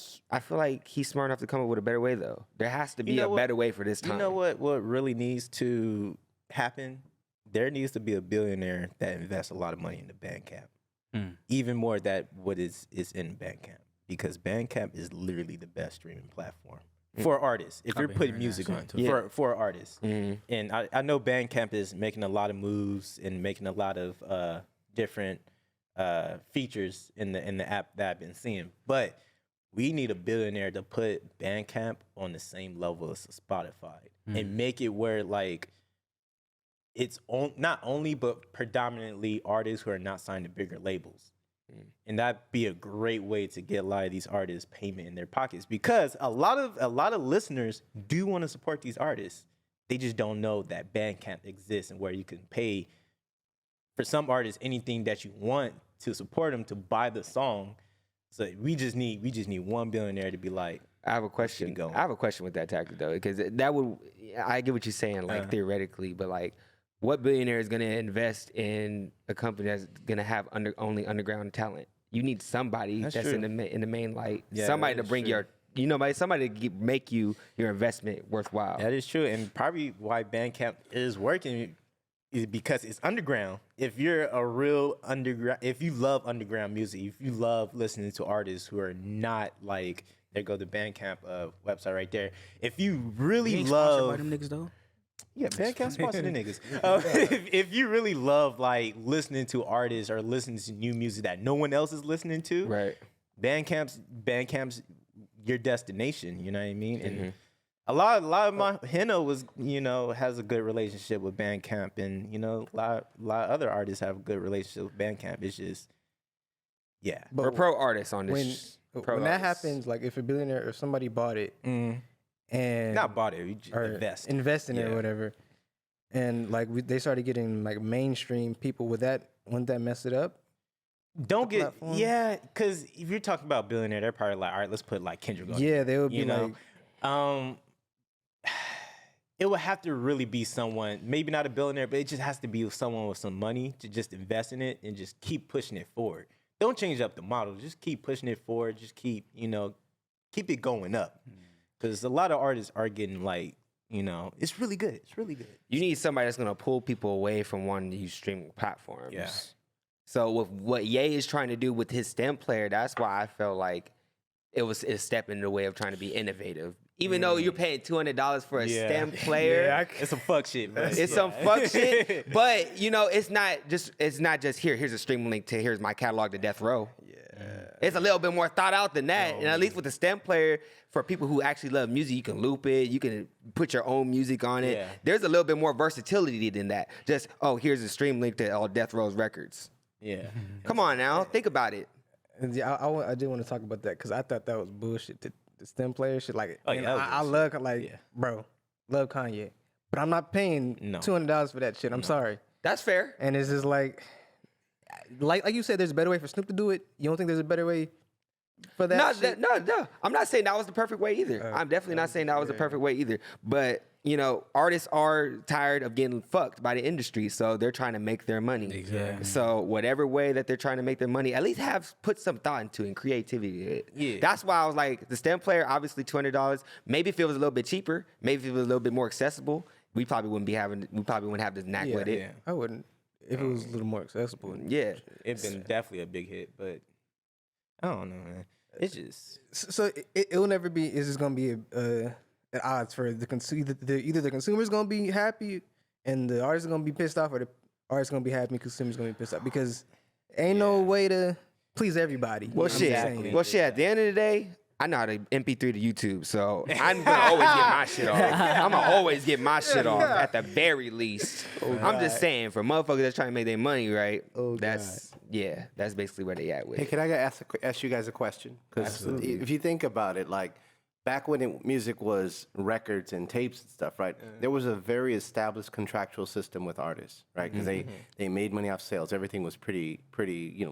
[SPEAKER 4] he's smart enough to come up with a better way, though. There has to be
[SPEAKER 3] know
[SPEAKER 4] a
[SPEAKER 3] what?
[SPEAKER 4] better way for this time.
[SPEAKER 3] You know what really needs to happen? There needs to be a billionaire that invests a lot of money into Bandcamp. Even more that what is in Bandcamp. Because Bandcamp is literally the best streaming platform for artists. If you're
[SPEAKER 1] been
[SPEAKER 3] putting
[SPEAKER 1] hearing
[SPEAKER 3] music
[SPEAKER 1] that
[SPEAKER 3] on
[SPEAKER 1] shit too.
[SPEAKER 3] for artists. And I know Bandcamp is making a lot of moves and making a lot of different features in the app that I've been seeing. But we need a billionaire to put Bandcamp on the same level as Spotify and make it where like it's not only but predominantly artists who are not signed to bigger labels. And that'd be a great way to get a lot of these artists payment in their pockets because a lot of listeners do want to support these artists. They just don't know that Bandcamp exists and where you can pay for some artists anything that you want to support them to buy the song. So we just need one billionaire to be like,
[SPEAKER 4] I have a question.
[SPEAKER 3] going.
[SPEAKER 4] I have a question with that tactic though, because that would. I get what you're saying, like theoretically, but like, what billionaire is going to invest in a company that's going to have only underground talent? You need somebody that's
[SPEAKER 3] true.
[SPEAKER 4] in the main light.
[SPEAKER 3] Yeah,
[SPEAKER 4] somebody
[SPEAKER 3] that
[SPEAKER 4] to
[SPEAKER 3] is
[SPEAKER 4] bring
[SPEAKER 3] true.
[SPEAKER 4] somebody to make your investment worthwhile.
[SPEAKER 3] That is true, and probably why Bandcamp is working is because it's underground. If you're a real underground, if you love underground music, if you love listening to artists who are not like, there go the Bandcamp website right there. If you really
[SPEAKER 1] You ain't sponsored by
[SPEAKER 3] love
[SPEAKER 1] them niggas though.
[SPEAKER 3] Yeah, Bandcamp sponsor the niggas. If you really love like listening to artists or listening to new music that no one else is listening to,
[SPEAKER 4] Right.
[SPEAKER 3] Bandcamp's your destination. You know what I mean? And a lot of my Hino was has a good relationship with Bandcamp, and a lot of other artists have a good relationship with Bandcamp. It's just
[SPEAKER 4] We're pro artists on this.
[SPEAKER 2] When that happens, like if a billionaire or somebody bought it and
[SPEAKER 3] not bought it, you just
[SPEAKER 2] or
[SPEAKER 3] invest
[SPEAKER 2] in it or whatever, and like they started getting like mainstream people, wouldn't that mess it up?
[SPEAKER 3] Don't
[SPEAKER 2] the
[SPEAKER 3] get
[SPEAKER 2] platform?
[SPEAKER 3] because if you're talking about billionaire, they're probably like, all right, let's put like Kendrick on.
[SPEAKER 2] Yeah, they would be
[SPEAKER 3] You know?
[SPEAKER 2] like,
[SPEAKER 3] It would have to really be someone, maybe not a billionaire, but it just has to be someone with some money to just invest in it and just keep pushing it forward. Don't change up the model. Just keep pushing it forward. Just keep it going up. Because a lot of artists are getting like, it's really good. It's really good.
[SPEAKER 4] You need somebody that's going to pull people away from wanting to use streaming platforms.
[SPEAKER 3] Yeah.
[SPEAKER 4] So with what Ye is trying to do with his STEM player, that's why I felt like it was a step in the way of trying to be innovative. Even though you're paying $200 for a STEM player,
[SPEAKER 3] It's some fuck shit. But
[SPEAKER 4] it's some fuck shit. But it's not just here's a streaming link to here's my catalog to Deathrow. It's a little bit more thought out than that. And at least with the STEM player, for people who actually love music, you can loop it, you can put your own music on it.
[SPEAKER 3] Yeah.
[SPEAKER 4] There's a little bit more versatility than that. Just, here's a stream link to all Death Row's records.
[SPEAKER 3] Yeah.
[SPEAKER 4] Come on now, think about it.
[SPEAKER 2] and yeah, I do want to talk about that because I thought that was bullshit. The STEM player shit, like,
[SPEAKER 3] Oh, yeah, that was
[SPEAKER 2] I love bro, love Kanye, but I'm not paying $200 for that shit. I'm sorry,
[SPEAKER 4] That's fair.
[SPEAKER 2] and it's just like you said, there's a better way for Snoop to do it. You don't think there's a better way for that? shit?
[SPEAKER 4] No. I'm not saying that was the perfect way either. I'm definitely not saying that was the perfect way either. But artists are tired of getting fucked by the industry, so they're trying to make their money.
[SPEAKER 1] Exactly.
[SPEAKER 4] So whatever way that they're trying to make their money, at least put some thought into it and creativity to it.
[SPEAKER 3] Yeah.
[SPEAKER 4] That's why I was like, the STEM player, obviously $200. Maybe if it was a little bit cheaper, maybe if it was a little bit more accessible, we probably wouldn't have this knack with it.
[SPEAKER 3] Yeah.
[SPEAKER 2] I wouldn't if it was a little more accessible.
[SPEAKER 4] Yeah.
[SPEAKER 3] It's been definitely a big hit, but I don't know, man. It's just
[SPEAKER 2] So it will never be. It's just gonna be at odds for the consumer. Either the consumer's gonna be happy and the artist is gonna be pissed off, or the artist gonna be happy and the consumer's gonna be pissed off, because ain't no way to please everybody.
[SPEAKER 4] Well,
[SPEAKER 2] I'm
[SPEAKER 4] shit.
[SPEAKER 2] saying.
[SPEAKER 4] Well, shit. At the end of the day, I know how to MP3 to YouTube, so I'm gonna always get my shit off. I'm gonna always get my shit off at the very least. I'm just saying, for motherfuckers that's trying to make their money, right? That's basically where they at with
[SPEAKER 5] Hey,
[SPEAKER 4] it.
[SPEAKER 5] can I ask you guys a question? Because if you think about it, like back when music was records and tapes and stuff, right? There was a very established contractual system with artists, right? Because they made money off sales. Everything was pretty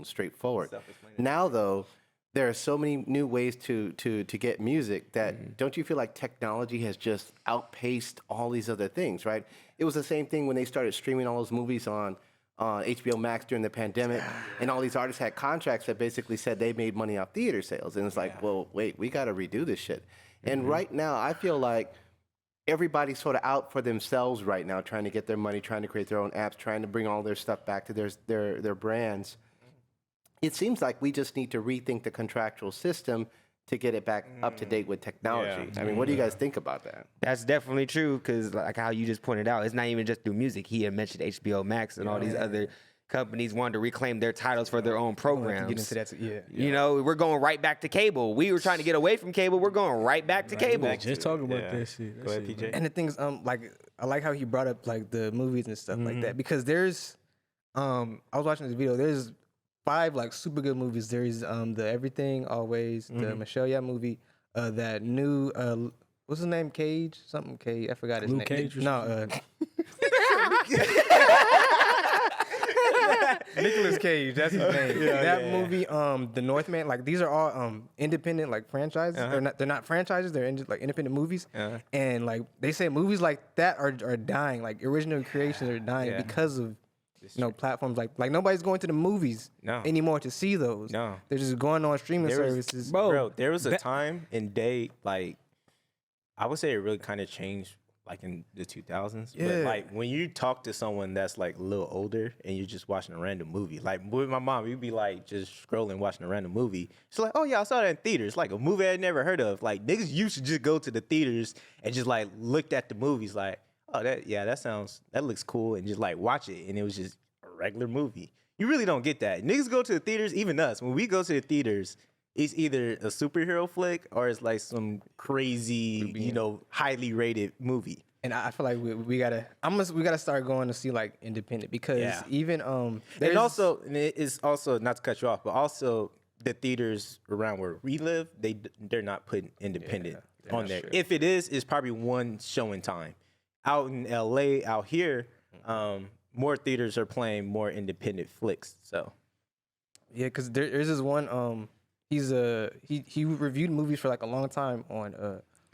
[SPEAKER 5] straightforward. Now though, there are so many new ways to get music that don't you feel like technology has just outpaced all these other things, right? It was the same thing when they started streaming all those movies on HBO Max during the pandemic, and all these artists had contracts that basically said they made money off theater sales. And it's like, well, wait, we got to redo this shit. And right now, I feel like everybody's sort of out for themselves right now, trying to get their money, trying to create their own apps, trying to bring all their stuff back to their brands. It seems like we just need to rethink the contractual system to get it back up to date with technology. I mean, what do you guys think about that?
[SPEAKER 4] That's definitely true, because like how you just pointed out, it's not even just through music. He had mentioned HBO Max and all these other companies wanted to reclaim their titles for their own programs.
[SPEAKER 2] Get into that,
[SPEAKER 4] You know, we're going right back to cable. We were trying to get away from cable. We're going right back to cable.
[SPEAKER 1] Just talking about that shit.
[SPEAKER 3] Go ahead, PJ.
[SPEAKER 2] And the things, like, I like how he brought up like the movies and stuff like that, because there's, I was watching this video. There's 5 like super good movies. There's the Everything Always, the Michelle Yeoh movie, that new what's his name? Cage? Something Cage. I forgot his name.
[SPEAKER 1] Cage or
[SPEAKER 2] No, Nicolas Cage, that's his name. That movie, The Northman, like these are all independent like franchises. They're not franchises, they're like independent movies. And like they say movies like that are dying. Like original creations are dying because of platforms like nobody's going to the movies anymore to see those. They're just going on streaming services.
[SPEAKER 3] Bro, there was a time and day, like I would say it really kind of changed like in the 2000s. But like when you talk to someone that's like a little older and you're just watching a random movie, like with my mom, we'd be like just scrolling, watching a random movie. She's like, oh yeah, I saw that in theaters. Like a movie I'd never heard of. Like niggas used to just go to the theaters and just like looked at the movies like, oh that looks cool, and just like watch it. And it was just a regular movie. You really don't get that. Niggas go to the theaters, even us, when we go to the theaters, it's either a superhero flick or it's like some crazy, highly rated movie.
[SPEAKER 2] And I feel like we gotta start going to see like independent, because even
[SPEAKER 3] and it's also not to cut you off, but also the theaters around where we live, they're not putting independent on there. True. If it is, it's probably one showing time. Out in LA, out here, more theaters are playing more independent flicks. So
[SPEAKER 2] because there's this one he reviewed movies for like a long time on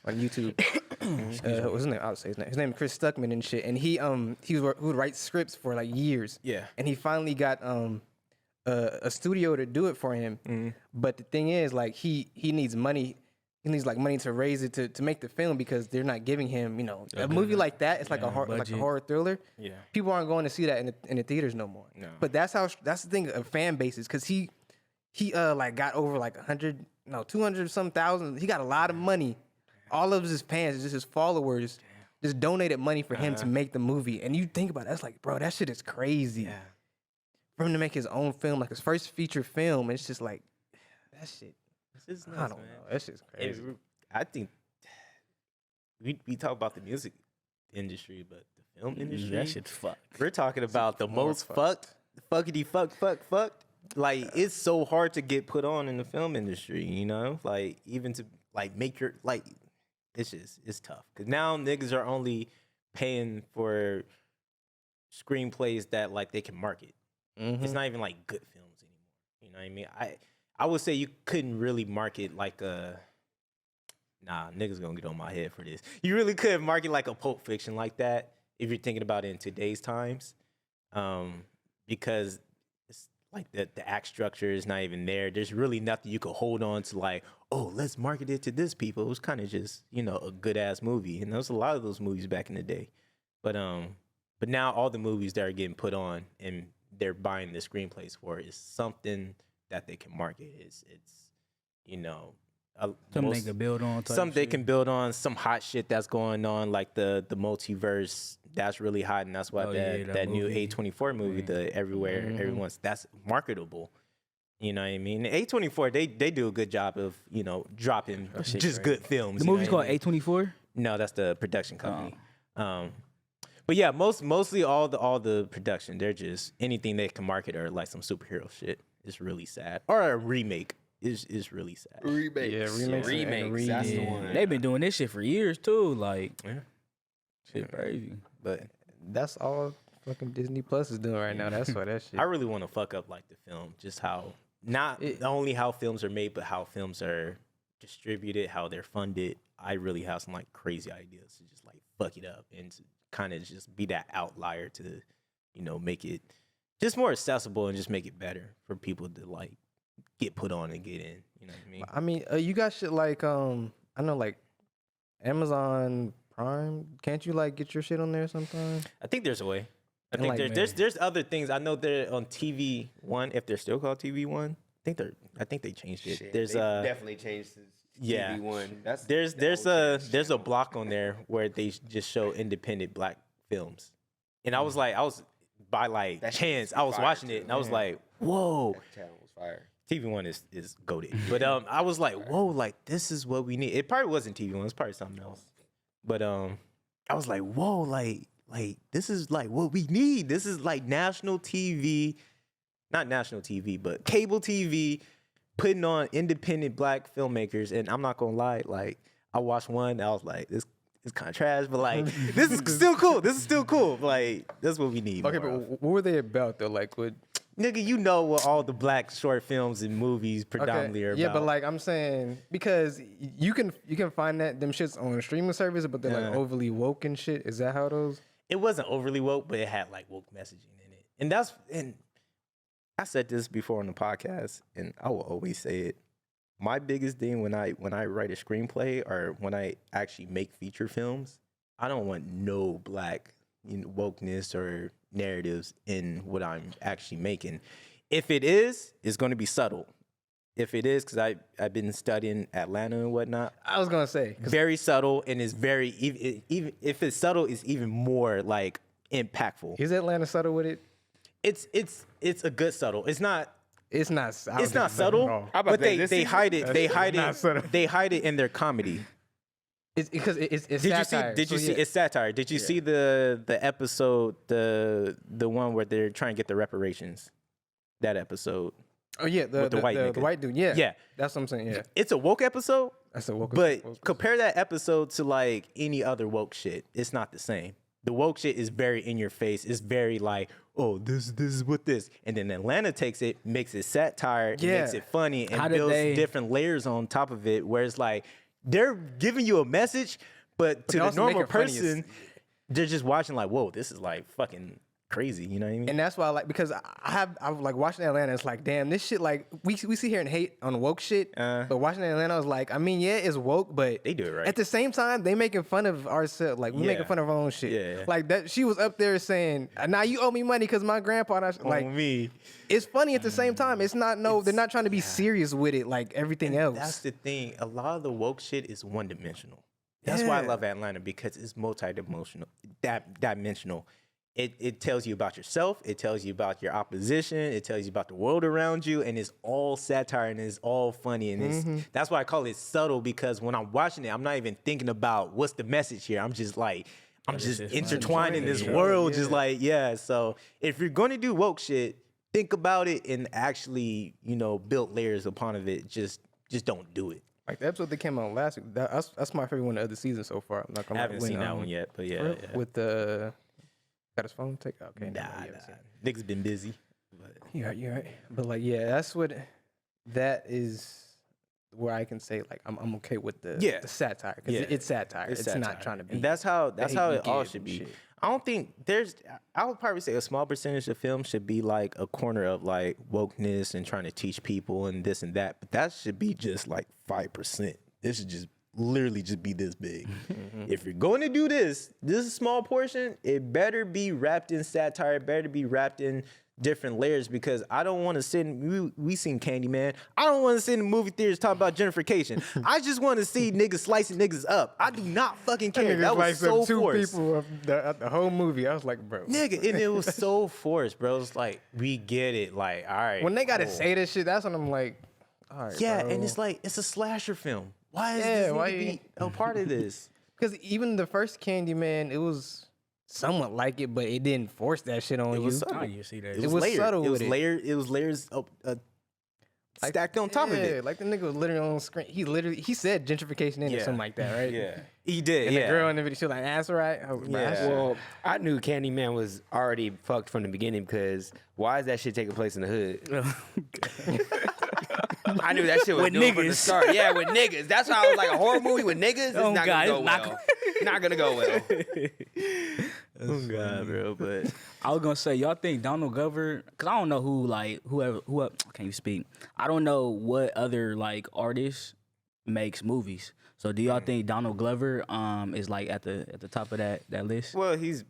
[SPEAKER 2] YouTube. What's his name? I'll say his name. His name is Chris Stuckman and shit. And he would write scripts for like years. Yeah. And he finally got a studio to do it for him. But the thing is, like he needs money. He needs like money to raise it to make the film, because they're not giving him, a movie like that. It's like a horror thriller. Yeah. People aren't going to see that in the theaters no more. No. But that's the thing of fan bases, because he like got over like 200 some thousand. He got a lot of money. All of his fans, just his followers, just donated money for him to make the movie. And you think about it, that's like, bro, that shit is crazy. Yeah. For him to make his own film, like his first feature film, it's just like, that shit.
[SPEAKER 3] It's nuts,
[SPEAKER 2] I don't know. That shit's crazy.
[SPEAKER 3] I think we talk about the music industry, but the film industry,
[SPEAKER 1] that shit's fucked.
[SPEAKER 3] We're talking about the most fucked. Like, it's so hard to get put on in the film industry, Like, even to, like, make your, like, it's tough. Because now niggas are only paying for screenplays that, like, they can market. It's not even, like, good films anymore. You know what I mean? I would say you couldn't really market, like, niggas gonna get on my head for this. You really couldn't market, like, a Pulp Fiction like that if you're thinking about it in today's times. Because like the act structure is not even there. There's really nothing you could hold on to, like, oh, let's market it to this people. It was kind of just, a good ass movie. And there was a lot of those movies back in the day. But now all the movies that are getting put on and they're buying the screenplays for is something that they can market. It's something they can build on. Something they can build on, some hot shit that's going on, like the multiverse. That's really hot, and that's why that new A24 movie, the Everywhere, Everyone's, that's marketable. You know what I mean? A24, they do a good job of, dropping just good films.
[SPEAKER 1] The movie's called A24?
[SPEAKER 3] No, that's the production company. But yeah, mostly all the production, they're just anything they can market or like some superhero shit is really sad. Or a remake is really sad.
[SPEAKER 4] Remakes. That's the one.
[SPEAKER 1] They've been doing this shit for years too. Like, shit crazy.
[SPEAKER 3] But
[SPEAKER 2] That's all fucking Disney Plus is doing right now. That's why that shit.
[SPEAKER 3] I really want to fuck up like the film, just how not only how films are made, but how films are distributed, how they're funded. I really have some like crazy ideas to just like fuck it up and to kind of just be that outlier to, make it just more accessible and just make it better for people to like get put on and get in. You know what I mean?
[SPEAKER 2] You got shit like I know like Amazon Prime. Can't you like get your shit on there sometime?
[SPEAKER 3] I think there's a way. I
[SPEAKER 2] And,
[SPEAKER 3] think
[SPEAKER 2] like,
[SPEAKER 3] there's other things. I know they're on TV One, if they're still called TV One. I think they changed it.
[SPEAKER 4] Shit,
[SPEAKER 3] There's
[SPEAKER 4] they definitely changed
[SPEAKER 3] yeah.
[SPEAKER 4] TV1. That's
[SPEAKER 3] There's a block on there where they just show independent black films, and I was by like
[SPEAKER 4] That shit
[SPEAKER 3] chance
[SPEAKER 4] was
[SPEAKER 3] I was
[SPEAKER 4] fire,
[SPEAKER 3] watching it
[SPEAKER 4] too.
[SPEAKER 3] and I was like, whoa,
[SPEAKER 4] That channel was fire.
[SPEAKER 3] TV One is goated. But I was like, whoa, like this is what we need. It probably wasn't TV One. It's probably something else. But I was like, whoa, like this is like what we need. This is like national TV, not national TV, but cable TV, putting on independent black filmmakers. And I'm not gonna lie, like I watched one, and I was like, this is kind of trash, but like this is still cool. This is still cool. Like that's what we need.
[SPEAKER 2] Okay,
[SPEAKER 3] more
[SPEAKER 2] but
[SPEAKER 3] of.
[SPEAKER 2] what were they about though? Like what?
[SPEAKER 3] Nigga, you know what all the black short films and movies predominantly are about.
[SPEAKER 2] Yeah, but like I'm saying, because you can find them shits on a streaming service, but they're like overly woke and shit. Is that how those?
[SPEAKER 3] It wasn't overly woke, but it had like woke messaging in it. And I said this before on the podcast, and I will always say it. My biggest thing when I write a screenplay or when I actually make feature films, I don't want no black wokeness or narratives in what I'm actually making. If it is, it's going to be subtle. If it is, because I've been studying Atlanta and whatnot.
[SPEAKER 2] I was gonna say
[SPEAKER 3] Very subtle, and it's very even if it's subtle, it's even more like impactful.
[SPEAKER 2] is Atlanta subtle with it?
[SPEAKER 3] It's a good subtle. It's not.
[SPEAKER 2] It's not.
[SPEAKER 3] It's not subtle, but they hide it. They hide
[SPEAKER 2] not subtle.
[SPEAKER 3] it. They hide it in their comedy.
[SPEAKER 2] It's because it's
[SPEAKER 3] Did you see?
[SPEAKER 2] satire.
[SPEAKER 3] Did you
[SPEAKER 2] So,
[SPEAKER 3] see?
[SPEAKER 2] yeah.
[SPEAKER 3] It's satire. Did you see the episode the one where they're trying to get the reparations? That episode.
[SPEAKER 2] Oh yeah,
[SPEAKER 3] with the white nigga.
[SPEAKER 2] the white dude. Yeah,
[SPEAKER 3] Yeah.
[SPEAKER 2] that's what I'm saying. Yeah,
[SPEAKER 3] It's a woke episode,
[SPEAKER 2] that's a woke.
[SPEAKER 3] but compare that episode to like any other woke shit. It's not the same. The woke shit is very in your face. It's very like, oh, this is what this. And then Atlanta takes it, makes it satire,
[SPEAKER 2] Yeah.
[SPEAKER 3] makes it funny, and
[SPEAKER 1] How did
[SPEAKER 3] builds
[SPEAKER 1] they-
[SPEAKER 3] different layers on top of it. Where it's like they're giving you a message, but to
[SPEAKER 2] they
[SPEAKER 3] the
[SPEAKER 2] also make
[SPEAKER 3] normal
[SPEAKER 2] it funny as-
[SPEAKER 3] person, they're just watching like, whoa, this is like fucking crazy. You know what I mean?
[SPEAKER 2] And that's why I like, because I was like watching Atlanta. It's like, damn, this shit, like we sit here and hate on woke shit, but watching Atlanta, I was like, I mean, yeah, it's woke, but
[SPEAKER 3] They do it right.
[SPEAKER 2] At the same time, they making fun of ourselves, like we
[SPEAKER 3] Yeah.
[SPEAKER 2] making fun of our own shit.
[SPEAKER 3] Yeah.
[SPEAKER 2] Like that, she was up there saying, "Now you owe me money because my grandpa." Like
[SPEAKER 3] on me.
[SPEAKER 2] it's funny at the same time. It's not they're not trying to be serious with it like everything else.
[SPEAKER 3] That's the thing. A lot of the woke shit is one dimensional. That's why I
[SPEAKER 2] Yeah.
[SPEAKER 3] love Atlanta, because it's multi-dimensional. Dimensional. It tells you about yourself. It tells you about your opposition. It tells you about the world around you, and it's all satire and it's all funny. And that's why I call it subtle, because when I'm watching it, I'm not even thinking about what's the message here. I'm just like, I'm just intertwined in this world, just like, yeah. So if you're going to do woke shit, think about it and actually, build layers upon of it. Just don't do it.
[SPEAKER 2] Like the episode that came out last week. That's my favorite one of the season so far. I'm not gonna
[SPEAKER 3] I haven't seen that one yet, but yeah.
[SPEAKER 2] With the got his phone take out. Okay,
[SPEAKER 3] Nah.
[SPEAKER 2] you haven't seen it.
[SPEAKER 3] Niggas been busy. But
[SPEAKER 2] You're right. But like, yeah, that is where I can say like I'm okay with the satire, because
[SPEAKER 3] Yeah.
[SPEAKER 2] it's satire. It's
[SPEAKER 3] satire.
[SPEAKER 2] not trying to be.
[SPEAKER 3] And that's how
[SPEAKER 2] hate
[SPEAKER 3] it
[SPEAKER 2] you
[SPEAKER 3] all
[SPEAKER 2] give
[SPEAKER 3] should
[SPEAKER 2] and
[SPEAKER 3] be.
[SPEAKER 2] shit.
[SPEAKER 3] I don't think I would probably say a small percentage of film should be like a corner of like wokeness and trying to teach people and this and that. But that should be just like 5%. It should just literally just be this big. If you're going to do this is a small portion, it better be wrapped in satire, it better be wrapped in different layers, because I don't want to sit in, we seen Candyman. I don't want to sit in the movie theaters talking about Jenniferfication. I just want to see niggas slicing niggas up. I do not fucking care. That was so
[SPEAKER 2] two
[SPEAKER 3] forced.
[SPEAKER 2] people of the whole movie. I was like, bro.
[SPEAKER 3] Nigga, and it was so forced, bro. It's like, we get it. Like, all right.
[SPEAKER 2] When they got to
[SPEAKER 3] cool.
[SPEAKER 2] say this shit, that's when I'm like, all right,
[SPEAKER 3] Yeah,
[SPEAKER 2] bro.
[SPEAKER 3] and it's like, it's a slasher film. Why is this nigga be a part of this?
[SPEAKER 2] Because even the first Candyman, it was somewhat like it, but it didn't force that shit on
[SPEAKER 3] It
[SPEAKER 2] you.
[SPEAKER 3] was subtle.
[SPEAKER 1] Oh, you see that?
[SPEAKER 2] It was
[SPEAKER 3] layered.
[SPEAKER 2] subtle
[SPEAKER 3] It was
[SPEAKER 2] with it.
[SPEAKER 3] layered. It was layers stacked on top of it.
[SPEAKER 2] Like the nigga was literally on screen. He said gentrification in it or
[SPEAKER 3] Yeah.
[SPEAKER 2] something like that, right?
[SPEAKER 3] Yeah, he did.
[SPEAKER 2] And
[SPEAKER 3] yeah,
[SPEAKER 2] the girl in the video, she was like, that's right. Oh, bro, that shit-
[SPEAKER 4] Well, I knew Candyman was already fucked from the beginning because why is that shit taking place in the hood? I knew that shit was
[SPEAKER 1] With
[SPEAKER 4] doomed from the
[SPEAKER 1] niggas.
[SPEAKER 4] start. Yeah, with niggas. That's why I was like, a horror movie with niggas is
[SPEAKER 1] Oh,
[SPEAKER 4] not
[SPEAKER 1] God,
[SPEAKER 4] gonna go
[SPEAKER 1] it's not
[SPEAKER 4] well. Not gonna go well.
[SPEAKER 3] oh god, bro. But
[SPEAKER 1] I was gonna say, y'all think Donald Glover? Cause I don't know whoever can't you speak? I don't know what other like artist makes movies. So do y'all think Donald Glover is like at the top of that list?
[SPEAKER 3] well, he's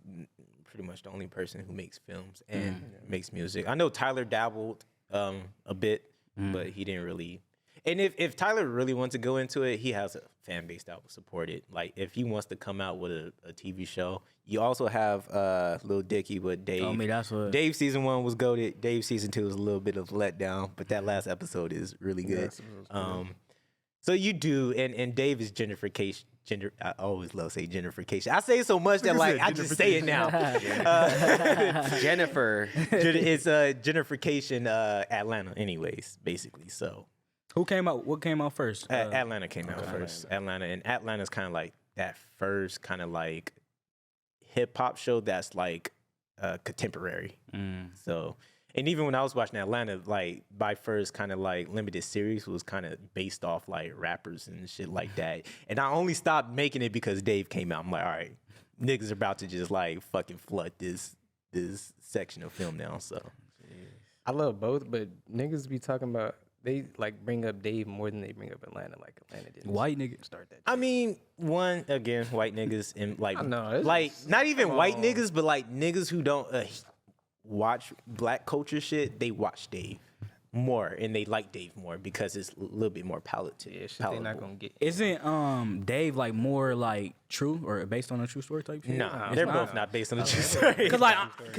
[SPEAKER 3] pretty much the only person who makes films and makes music. I know Tyler dabbled a bit, but he didn't really. And if Tyler really wants to go into it, he has a fan base that will support it. Like if he wants to come out with a TV show, you also have Lil Dicky with Dave.
[SPEAKER 1] I mean, that's what.
[SPEAKER 3] Dave season 1 was goated. Dave season 2 was a little bit of letdown, but that last episode is really good. So you do, and Dave is gentrification. I always love saying gentrification. I say it so much that like I just say it now.
[SPEAKER 4] Jennifer.
[SPEAKER 3] It's gentrification Atlanta, anyways, basically. So
[SPEAKER 1] Who came out? What came out first?
[SPEAKER 3] Atlanta came out first. Atlanta, and Atlanta's kind of like that first kind of like hip hop show that's like contemporary. So, and even when I was watching Atlanta, like my first kind of like limited series was kind of based off like rappers and shit like that. And I only stopped making it because Dave came out. I'm like, all right, niggas are about to just like fucking flood this section of film now. So
[SPEAKER 2] I love both, but niggas be talking about, they like bring up Dave more than they bring up Atlanta. Like Atlanta didn't
[SPEAKER 1] White nigga.
[SPEAKER 2] start that.
[SPEAKER 3] I mean, one again, white niggas and like,
[SPEAKER 2] I know, it's
[SPEAKER 3] like
[SPEAKER 2] just-
[SPEAKER 3] not even
[SPEAKER 2] come
[SPEAKER 3] white
[SPEAKER 2] on.
[SPEAKER 3] niggas, but like niggas who don't watch black culture shit. They watch Dave more, and they like Dave more because it's a little bit more palatable.
[SPEAKER 2] Yeah, shit they not gonna get.
[SPEAKER 1] Isn't Dave like more like true or based on a true story type shit?
[SPEAKER 3] Nah,
[SPEAKER 1] It's
[SPEAKER 3] they're
[SPEAKER 1] not?
[SPEAKER 3] both not based on the true story.
[SPEAKER 1] Cause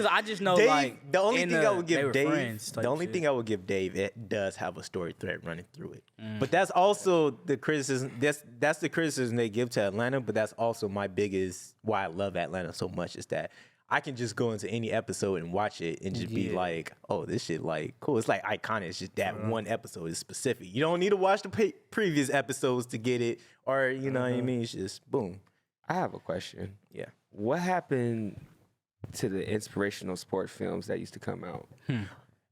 [SPEAKER 1] I just know
[SPEAKER 3] Dave,
[SPEAKER 1] like
[SPEAKER 3] the only
[SPEAKER 1] in
[SPEAKER 3] thing I would
[SPEAKER 1] they
[SPEAKER 3] give
[SPEAKER 1] were
[SPEAKER 3] Dave,
[SPEAKER 1] friends
[SPEAKER 3] the
[SPEAKER 1] type
[SPEAKER 3] only
[SPEAKER 1] shit.
[SPEAKER 3] thing I would give Dave, it does have a story thread running through it. But that's also the criticism. That's the criticism they give to Atlanta. But that's also my biggest why I love Atlanta so much is that I can just go into any episode and watch it and just be like, oh, this shit like cool. It's like iconic. It's just that one episode is specific. You don't need to watch the previous episodes to get it, or you know what I mean. It's just boom.
[SPEAKER 4] I have a question.
[SPEAKER 3] Yeah.
[SPEAKER 4] What happened to the inspirational sport films that used to come out?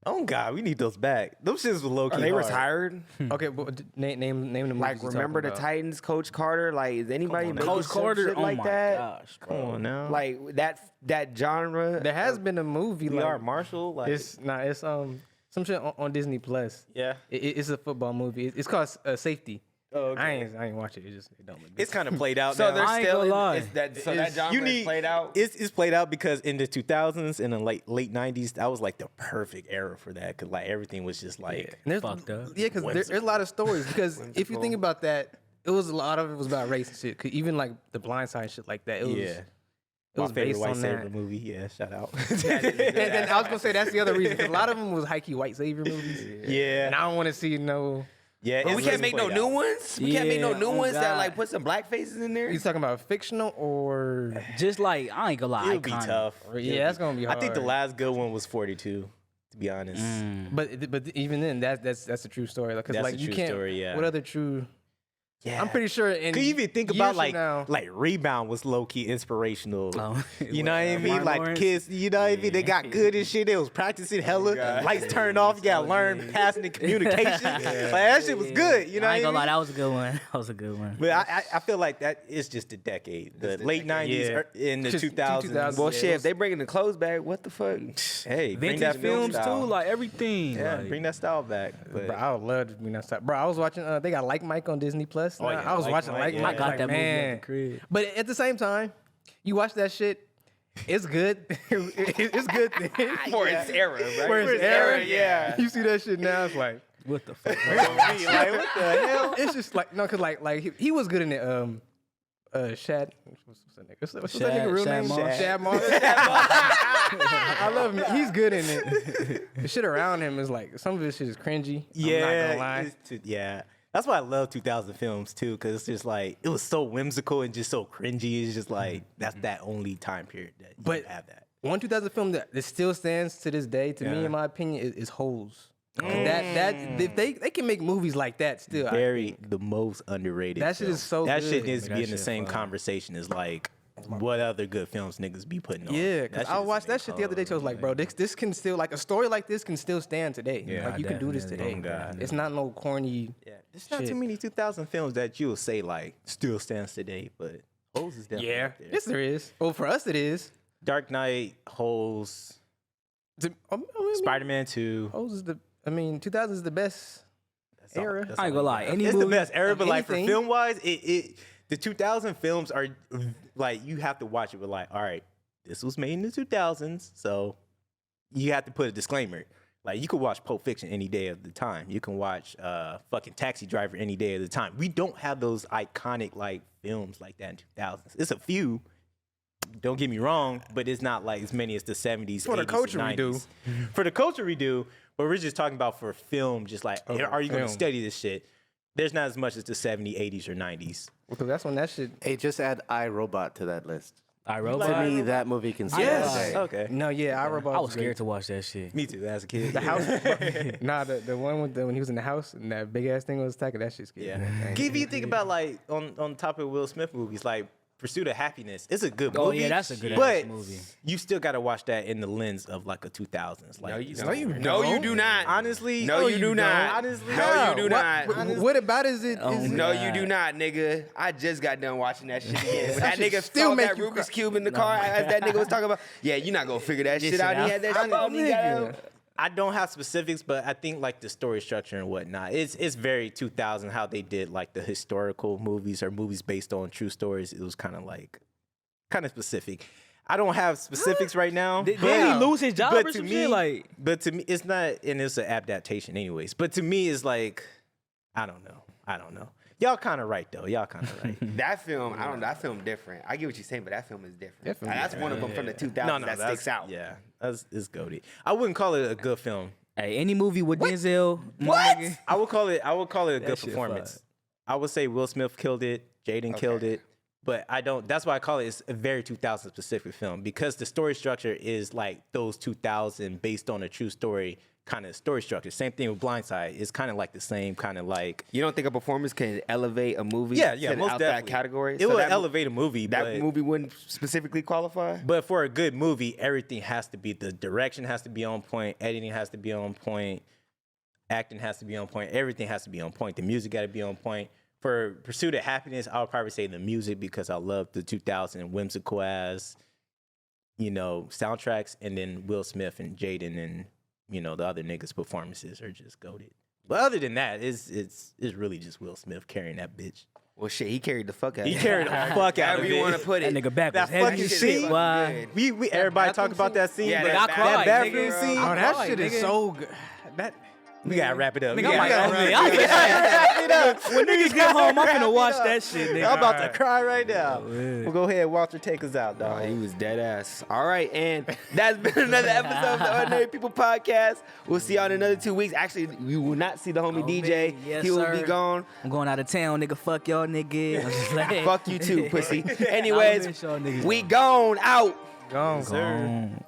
[SPEAKER 3] Oh God, we need those back. Those shits were low key.
[SPEAKER 4] Are they
[SPEAKER 3] hard.
[SPEAKER 4] retired?
[SPEAKER 2] Okay, but name the movies
[SPEAKER 4] Like,
[SPEAKER 2] you
[SPEAKER 4] remember the
[SPEAKER 2] talking about.
[SPEAKER 4] Titans, Coach Carter? Like, is anybody
[SPEAKER 3] on now.
[SPEAKER 4] making
[SPEAKER 1] Coach
[SPEAKER 4] some
[SPEAKER 1] Carter,
[SPEAKER 4] shit
[SPEAKER 1] oh
[SPEAKER 4] like
[SPEAKER 1] my
[SPEAKER 4] that?
[SPEAKER 1] gosh,
[SPEAKER 3] Come on now.
[SPEAKER 4] Like that genre?
[SPEAKER 2] There has been a movie
[SPEAKER 3] we
[SPEAKER 2] like
[SPEAKER 3] are Marshall. Like
[SPEAKER 2] it's some shit on Disney Plus.
[SPEAKER 3] yeah.
[SPEAKER 2] It's a football movie. It's called Safety.
[SPEAKER 3] Oh, okay.
[SPEAKER 2] I ain't watch it. It don't look good.
[SPEAKER 3] It's kind of played out
[SPEAKER 4] So
[SPEAKER 3] now.
[SPEAKER 4] they're
[SPEAKER 1] I ain't
[SPEAKER 4] still
[SPEAKER 1] gonna lie.
[SPEAKER 4] that genre
[SPEAKER 3] you
[SPEAKER 4] is
[SPEAKER 3] need
[SPEAKER 4] played out.
[SPEAKER 3] It's played out because in the 2000s and the late 90s, that was like the perfect era for that because like everything was just like
[SPEAKER 2] And there's-
[SPEAKER 1] fucked up.
[SPEAKER 2] Yeah, because there's a lot of stories. Because if you think about that, a lot of it was about race and shit. 'Cause even like the Blind Side and shit like that. It was,
[SPEAKER 3] yeah.
[SPEAKER 2] It
[SPEAKER 3] My
[SPEAKER 2] was
[SPEAKER 3] favorite
[SPEAKER 2] based
[SPEAKER 3] White
[SPEAKER 2] on
[SPEAKER 3] Savior
[SPEAKER 2] that.
[SPEAKER 3] movie. Yeah, shout out.
[SPEAKER 2] And then I was gonna say that's the other reason. 'Cause a lot of them was high key white savior movies.
[SPEAKER 3] yeah.
[SPEAKER 2] And I don't want to see no.
[SPEAKER 3] Yeah.
[SPEAKER 4] But we
[SPEAKER 3] it's
[SPEAKER 4] can't make no
[SPEAKER 3] played
[SPEAKER 4] new
[SPEAKER 3] out.
[SPEAKER 4] ones. We can't make no
[SPEAKER 1] Yeah,
[SPEAKER 4] new
[SPEAKER 1] oh
[SPEAKER 4] ones that
[SPEAKER 1] God.
[SPEAKER 4] like put some black faces in there.
[SPEAKER 2] You talking about fictional or?
[SPEAKER 1] Just like I ain't gonna lie,
[SPEAKER 3] It'll be
[SPEAKER 1] iconic.
[SPEAKER 3] tough.
[SPEAKER 2] Yeah, that's gonna be hard.
[SPEAKER 3] I think the last good one was 42, to be honest.
[SPEAKER 2] But even then, that's a true story. Like, 'cause,
[SPEAKER 3] That's
[SPEAKER 2] like
[SPEAKER 3] a
[SPEAKER 2] you
[SPEAKER 3] true
[SPEAKER 2] can't.
[SPEAKER 3] story, yeah.
[SPEAKER 2] What other true?
[SPEAKER 3] Yeah.
[SPEAKER 2] I'm pretty sure. In
[SPEAKER 3] Could you even think
[SPEAKER 2] years
[SPEAKER 3] about
[SPEAKER 2] from
[SPEAKER 3] like
[SPEAKER 2] now,
[SPEAKER 3] Rebound was low key inspirational.
[SPEAKER 1] Oh,
[SPEAKER 3] You know what I mean?
[SPEAKER 1] Martin
[SPEAKER 3] Like
[SPEAKER 1] Lawrence?
[SPEAKER 3] kids, you know what I mean? They got good and shit. They was practicing hella. Lights turned off. You gotta learn passing and communication. Like that shit was good. You know
[SPEAKER 1] I ain't
[SPEAKER 3] what
[SPEAKER 1] gonna
[SPEAKER 3] I
[SPEAKER 1] lie,
[SPEAKER 3] mean?
[SPEAKER 1] that was a good one. That was a good one.
[SPEAKER 3] But I feel like that is just a decade. The late 90s in the
[SPEAKER 2] Just
[SPEAKER 3] 2000s.
[SPEAKER 2] 2000s.
[SPEAKER 4] Well,
[SPEAKER 2] Yeah,
[SPEAKER 4] shit, if they bringing the clothes back, what the fuck?
[SPEAKER 3] Hey, bring
[SPEAKER 1] Vintage
[SPEAKER 3] that film
[SPEAKER 1] films
[SPEAKER 3] style.
[SPEAKER 1] too, like everything.
[SPEAKER 3] Yeah,
[SPEAKER 1] like,
[SPEAKER 3] bring that style back. But
[SPEAKER 2] Bro, I would love to be that. Bro, I was watching. They got Like Mike on Disney Plus. last night.
[SPEAKER 3] yeah,
[SPEAKER 2] I was
[SPEAKER 3] Like
[SPEAKER 2] watching
[SPEAKER 3] Mike,
[SPEAKER 2] Like
[SPEAKER 3] yeah.
[SPEAKER 2] Mike.
[SPEAKER 1] I got
[SPEAKER 2] like,
[SPEAKER 1] that movie at
[SPEAKER 2] man.
[SPEAKER 1] the crib.
[SPEAKER 2] But at the same time, you watch that shit. It's good. It's good then.
[SPEAKER 4] For its era, right?
[SPEAKER 2] For its era,
[SPEAKER 3] yeah.
[SPEAKER 2] You see that shit now, it's like
[SPEAKER 1] What the fuck?
[SPEAKER 3] Like, what the hell?
[SPEAKER 2] it's just like no, cause like he was good in it. Shad. What's that nigga? What's that nigga real
[SPEAKER 1] Shad
[SPEAKER 2] name?
[SPEAKER 1] Moss.
[SPEAKER 2] Shad Moss. I love him. He's good in it. The shit around him is like some of his shit is cringy. I'm not gonna lie.
[SPEAKER 3] Yeah. That's why I love 2000 films too, because it's just like it was so whimsical and just so cringy. It's just like that's that only time period that you
[SPEAKER 2] But-
[SPEAKER 3] have that.
[SPEAKER 2] One 2000 film that still stands to this day, to me, in my opinion, is Holes. That if they can make movies like that still.
[SPEAKER 3] The most underrated.
[SPEAKER 2] That shit
[SPEAKER 3] film.
[SPEAKER 2] is so
[SPEAKER 3] That
[SPEAKER 2] good.
[SPEAKER 3] shit needs to
[SPEAKER 1] That
[SPEAKER 3] be in the
[SPEAKER 1] shit
[SPEAKER 3] same
[SPEAKER 1] fire.
[SPEAKER 3] conversation as like what other good films niggas be putting on.
[SPEAKER 2] Yeah,
[SPEAKER 3] That
[SPEAKER 2] because
[SPEAKER 3] shit
[SPEAKER 2] I
[SPEAKER 3] is
[SPEAKER 2] watched that shit the other day. So I was like, bro, this can still like a story like this can still stand today.
[SPEAKER 3] Yeah,
[SPEAKER 2] like you can do this
[SPEAKER 1] definitely.
[SPEAKER 2] today.
[SPEAKER 3] Oh, God.
[SPEAKER 2] It's not no corny.
[SPEAKER 3] Yeah, there's not
[SPEAKER 2] Shit.
[SPEAKER 3] too many 2000 films that you will say like still stands today, but Holes is definitely up there.
[SPEAKER 2] Yes, there is. Well, for us, it is.
[SPEAKER 3] Dark Knight, Holes,
[SPEAKER 2] I mean,
[SPEAKER 3] Spider-Man 2.
[SPEAKER 2] Holes is the. I mean, 2000 is the best era.
[SPEAKER 3] That's
[SPEAKER 1] I ain't gonna lie. Any
[SPEAKER 3] it's
[SPEAKER 1] movie,
[SPEAKER 3] the best era, but like for
[SPEAKER 2] anything.
[SPEAKER 3] film wise, the 2000 films are like you have to watch it with like, all right, this was made in the 2000s, so you have to put a disclaimer. Like you could watch Pulp Fiction any day of the time. You can watch fucking Taxi Driver any day of the time. We don't have those iconic like films like that in 2000s. It's a few. Don't get me wrong, but it's not like as many as the 70s.
[SPEAKER 2] For the
[SPEAKER 3] 80s,
[SPEAKER 2] culture
[SPEAKER 3] and
[SPEAKER 2] we do.
[SPEAKER 3] 90s. For the culture we do, but we're just talking about for film, just like, are you going to
[SPEAKER 2] film.
[SPEAKER 3] study this shit? There's not as much as the 70s, 80s, or 90s.
[SPEAKER 2] Because that's when that shit.
[SPEAKER 5] Hey, just add iRobot to that list.
[SPEAKER 1] I
[SPEAKER 5] To
[SPEAKER 1] Robot.
[SPEAKER 5] me, that movie can stand
[SPEAKER 2] Yes.
[SPEAKER 5] today.
[SPEAKER 3] Okay.
[SPEAKER 2] No, yeah, I
[SPEAKER 1] I was scared to watch that shit.
[SPEAKER 3] Me too, as a kid.
[SPEAKER 2] The house. Nah, the one with when he was in the house and that big ass thing was attacking. That shit scared.
[SPEAKER 3] Yeah.
[SPEAKER 2] me.
[SPEAKER 3] If you think about like on top of Will Smith movies, like Pursuit of Happiness, it's a good movie.
[SPEAKER 1] Oh, yeah, that's a good
[SPEAKER 3] but
[SPEAKER 1] ass movie.
[SPEAKER 3] you still got to watch that in the lens of like a 2000s. Like,
[SPEAKER 4] No, you do not.
[SPEAKER 3] honestly,
[SPEAKER 4] No, you do not.
[SPEAKER 3] Honestly,
[SPEAKER 4] No, you do
[SPEAKER 2] What,
[SPEAKER 4] not.
[SPEAKER 2] what about is it? Is
[SPEAKER 4] No, you do not, nigga. I just got done watching that shit again. When that
[SPEAKER 2] shit
[SPEAKER 4] nigga
[SPEAKER 2] still
[SPEAKER 4] still
[SPEAKER 2] make
[SPEAKER 4] that
[SPEAKER 2] you
[SPEAKER 4] Rubik's
[SPEAKER 2] cry.
[SPEAKER 4] Cube in the car as that nigga was talking about. Yeah, you not gonna figure that shit out. He had that shit out. He got out.
[SPEAKER 3] I don't have specifics, but I think like the story structure and whatnot, it's very 2000 how they did like the historical movies or movies based on true stories. It was kind of specific. I don't have specifics right now.
[SPEAKER 1] Did he lose his job
[SPEAKER 3] but
[SPEAKER 1] or
[SPEAKER 3] to
[SPEAKER 1] some
[SPEAKER 3] me,
[SPEAKER 1] shit? Like,
[SPEAKER 3] but to me, it's not, and it's an adaptation anyways. But to me, it's like, I don't know. Y'all kind of right though. Y'all kind of right.
[SPEAKER 4] That film, I don't know. That film different. I get what you're saying, but that film is different.
[SPEAKER 2] That film
[SPEAKER 4] And that's one of them from the 2000s that sticks out.
[SPEAKER 3] Yeah, it's goated. I wouldn't call it a good film.
[SPEAKER 1] hey, any movie with Denzel. What?
[SPEAKER 3] I would call it a good
[SPEAKER 1] shit
[SPEAKER 3] performance. I would say Will Smith killed it, Jaden killed it, but I don't. That's why I call it it's a very 2000 specific film because the story structure is like those 2000 based on a true story kind of story structure. Same thing with Blindside. It's kind of like the same kind of like.
[SPEAKER 4] You don't think a performance can elevate a movie?
[SPEAKER 3] Yeah,
[SPEAKER 4] to
[SPEAKER 3] most
[SPEAKER 4] out
[SPEAKER 3] definitely.
[SPEAKER 4] that category.
[SPEAKER 3] It
[SPEAKER 4] So
[SPEAKER 3] will
[SPEAKER 4] that mo-
[SPEAKER 3] elevate a movie.
[SPEAKER 4] That
[SPEAKER 3] but,
[SPEAKER 4] movie wouldn't specifically qualify.
[SPEAKER 3] But for a good movie, everything has to be. The direction has to be on point. Editing has to be on point. Acting has to be on point. Everything has to be on point. The music got to be on point. For Pursuit of Happiness, I would probably say the music because I love the 2000 whimsical ass, soundtracks, and then Will Smith and Jaden and the other niggas' performances are just goated. But other than that, it's really just Will Smith carrying that bitch.
[SPEAKER 4] Well, shit, he carried the fuck out.
[SPEAKER 3] He
[SPEAKER 4] of it.
[SPEAKER 3] carried the fuck out
[SPEAKER 4] However
[SPEAKER 3] of
[SPEAKER 4] you
[SPEAKER 3] it.
[SPEAKER 4] want to put
[SPEAKER 1] That
[SPEAKER 4] it.
[SPEAKER 1] nigga back
[SPEAKER 3] That
[SPEAKER 1] was heavy
[SPEAKER 3] fucking
[SPEAKER 1] as
[SPEAKER 3] scene,
[SPEAKER 1] shit. Why?
[SPEAKER 3] We everybody talk about that scene.
[SPEAKER 4] Yeah,
[SPEAKER 3] but
[SPEAKER 4] that
[SPEAKER 1] I cried,
[SPEAKER 3] that bathroom
[SPEAKER 1] nigga.
[SPEAKER 3] scene.
[SPEAKER 2] Oh, that
[SPEAKER 1] Like,
[SPEAKER 2] shit is
[SPEAKER 1] nigga.
[SPEAKER 2] so good. That
[SPEAKER 3] We gotta wrap it up.
[SPEAKER 1] Nigga, I'm like, when niggas get home, I'm finna watch that shit, nigga.
[SPEAKER 3] I'm about to cry right now. Well, go ahead, Walter, take us out,
[SPEAKER 4] Oh,
[SPEAKER 3] dog.
[SPEAKER 4] he was dead ass. All right, and that's been another episode of the Ordinary People Podcast. We'll see y'all in another 2 weeks. Actually, we will not see the homie
[SPEAKER 1] Oh,
[SPEAKER 4] DJ.
[SPEAKER 1] man. Yes,
[SPEAKER 4] he will
[SPEAKER 1] sir.
[SPEAKER 4] be gone.
[SPEAKER 1] I'm going out of town, nigga. Fuck y'all, nigga. I'm just like,
[SPEAKER 4] Fuck you too, pussy.
[SPEAKER 1] I
[SPEAKER 4] Anyways,
[SPEAKER 1] miss y'all niggas,
[SPEAKER 4] we
[SPEAKER 1] though.
[SPEAKER 4] gone out.
[SPEAKER 2] gone.
[SPEAKER 1] Gone.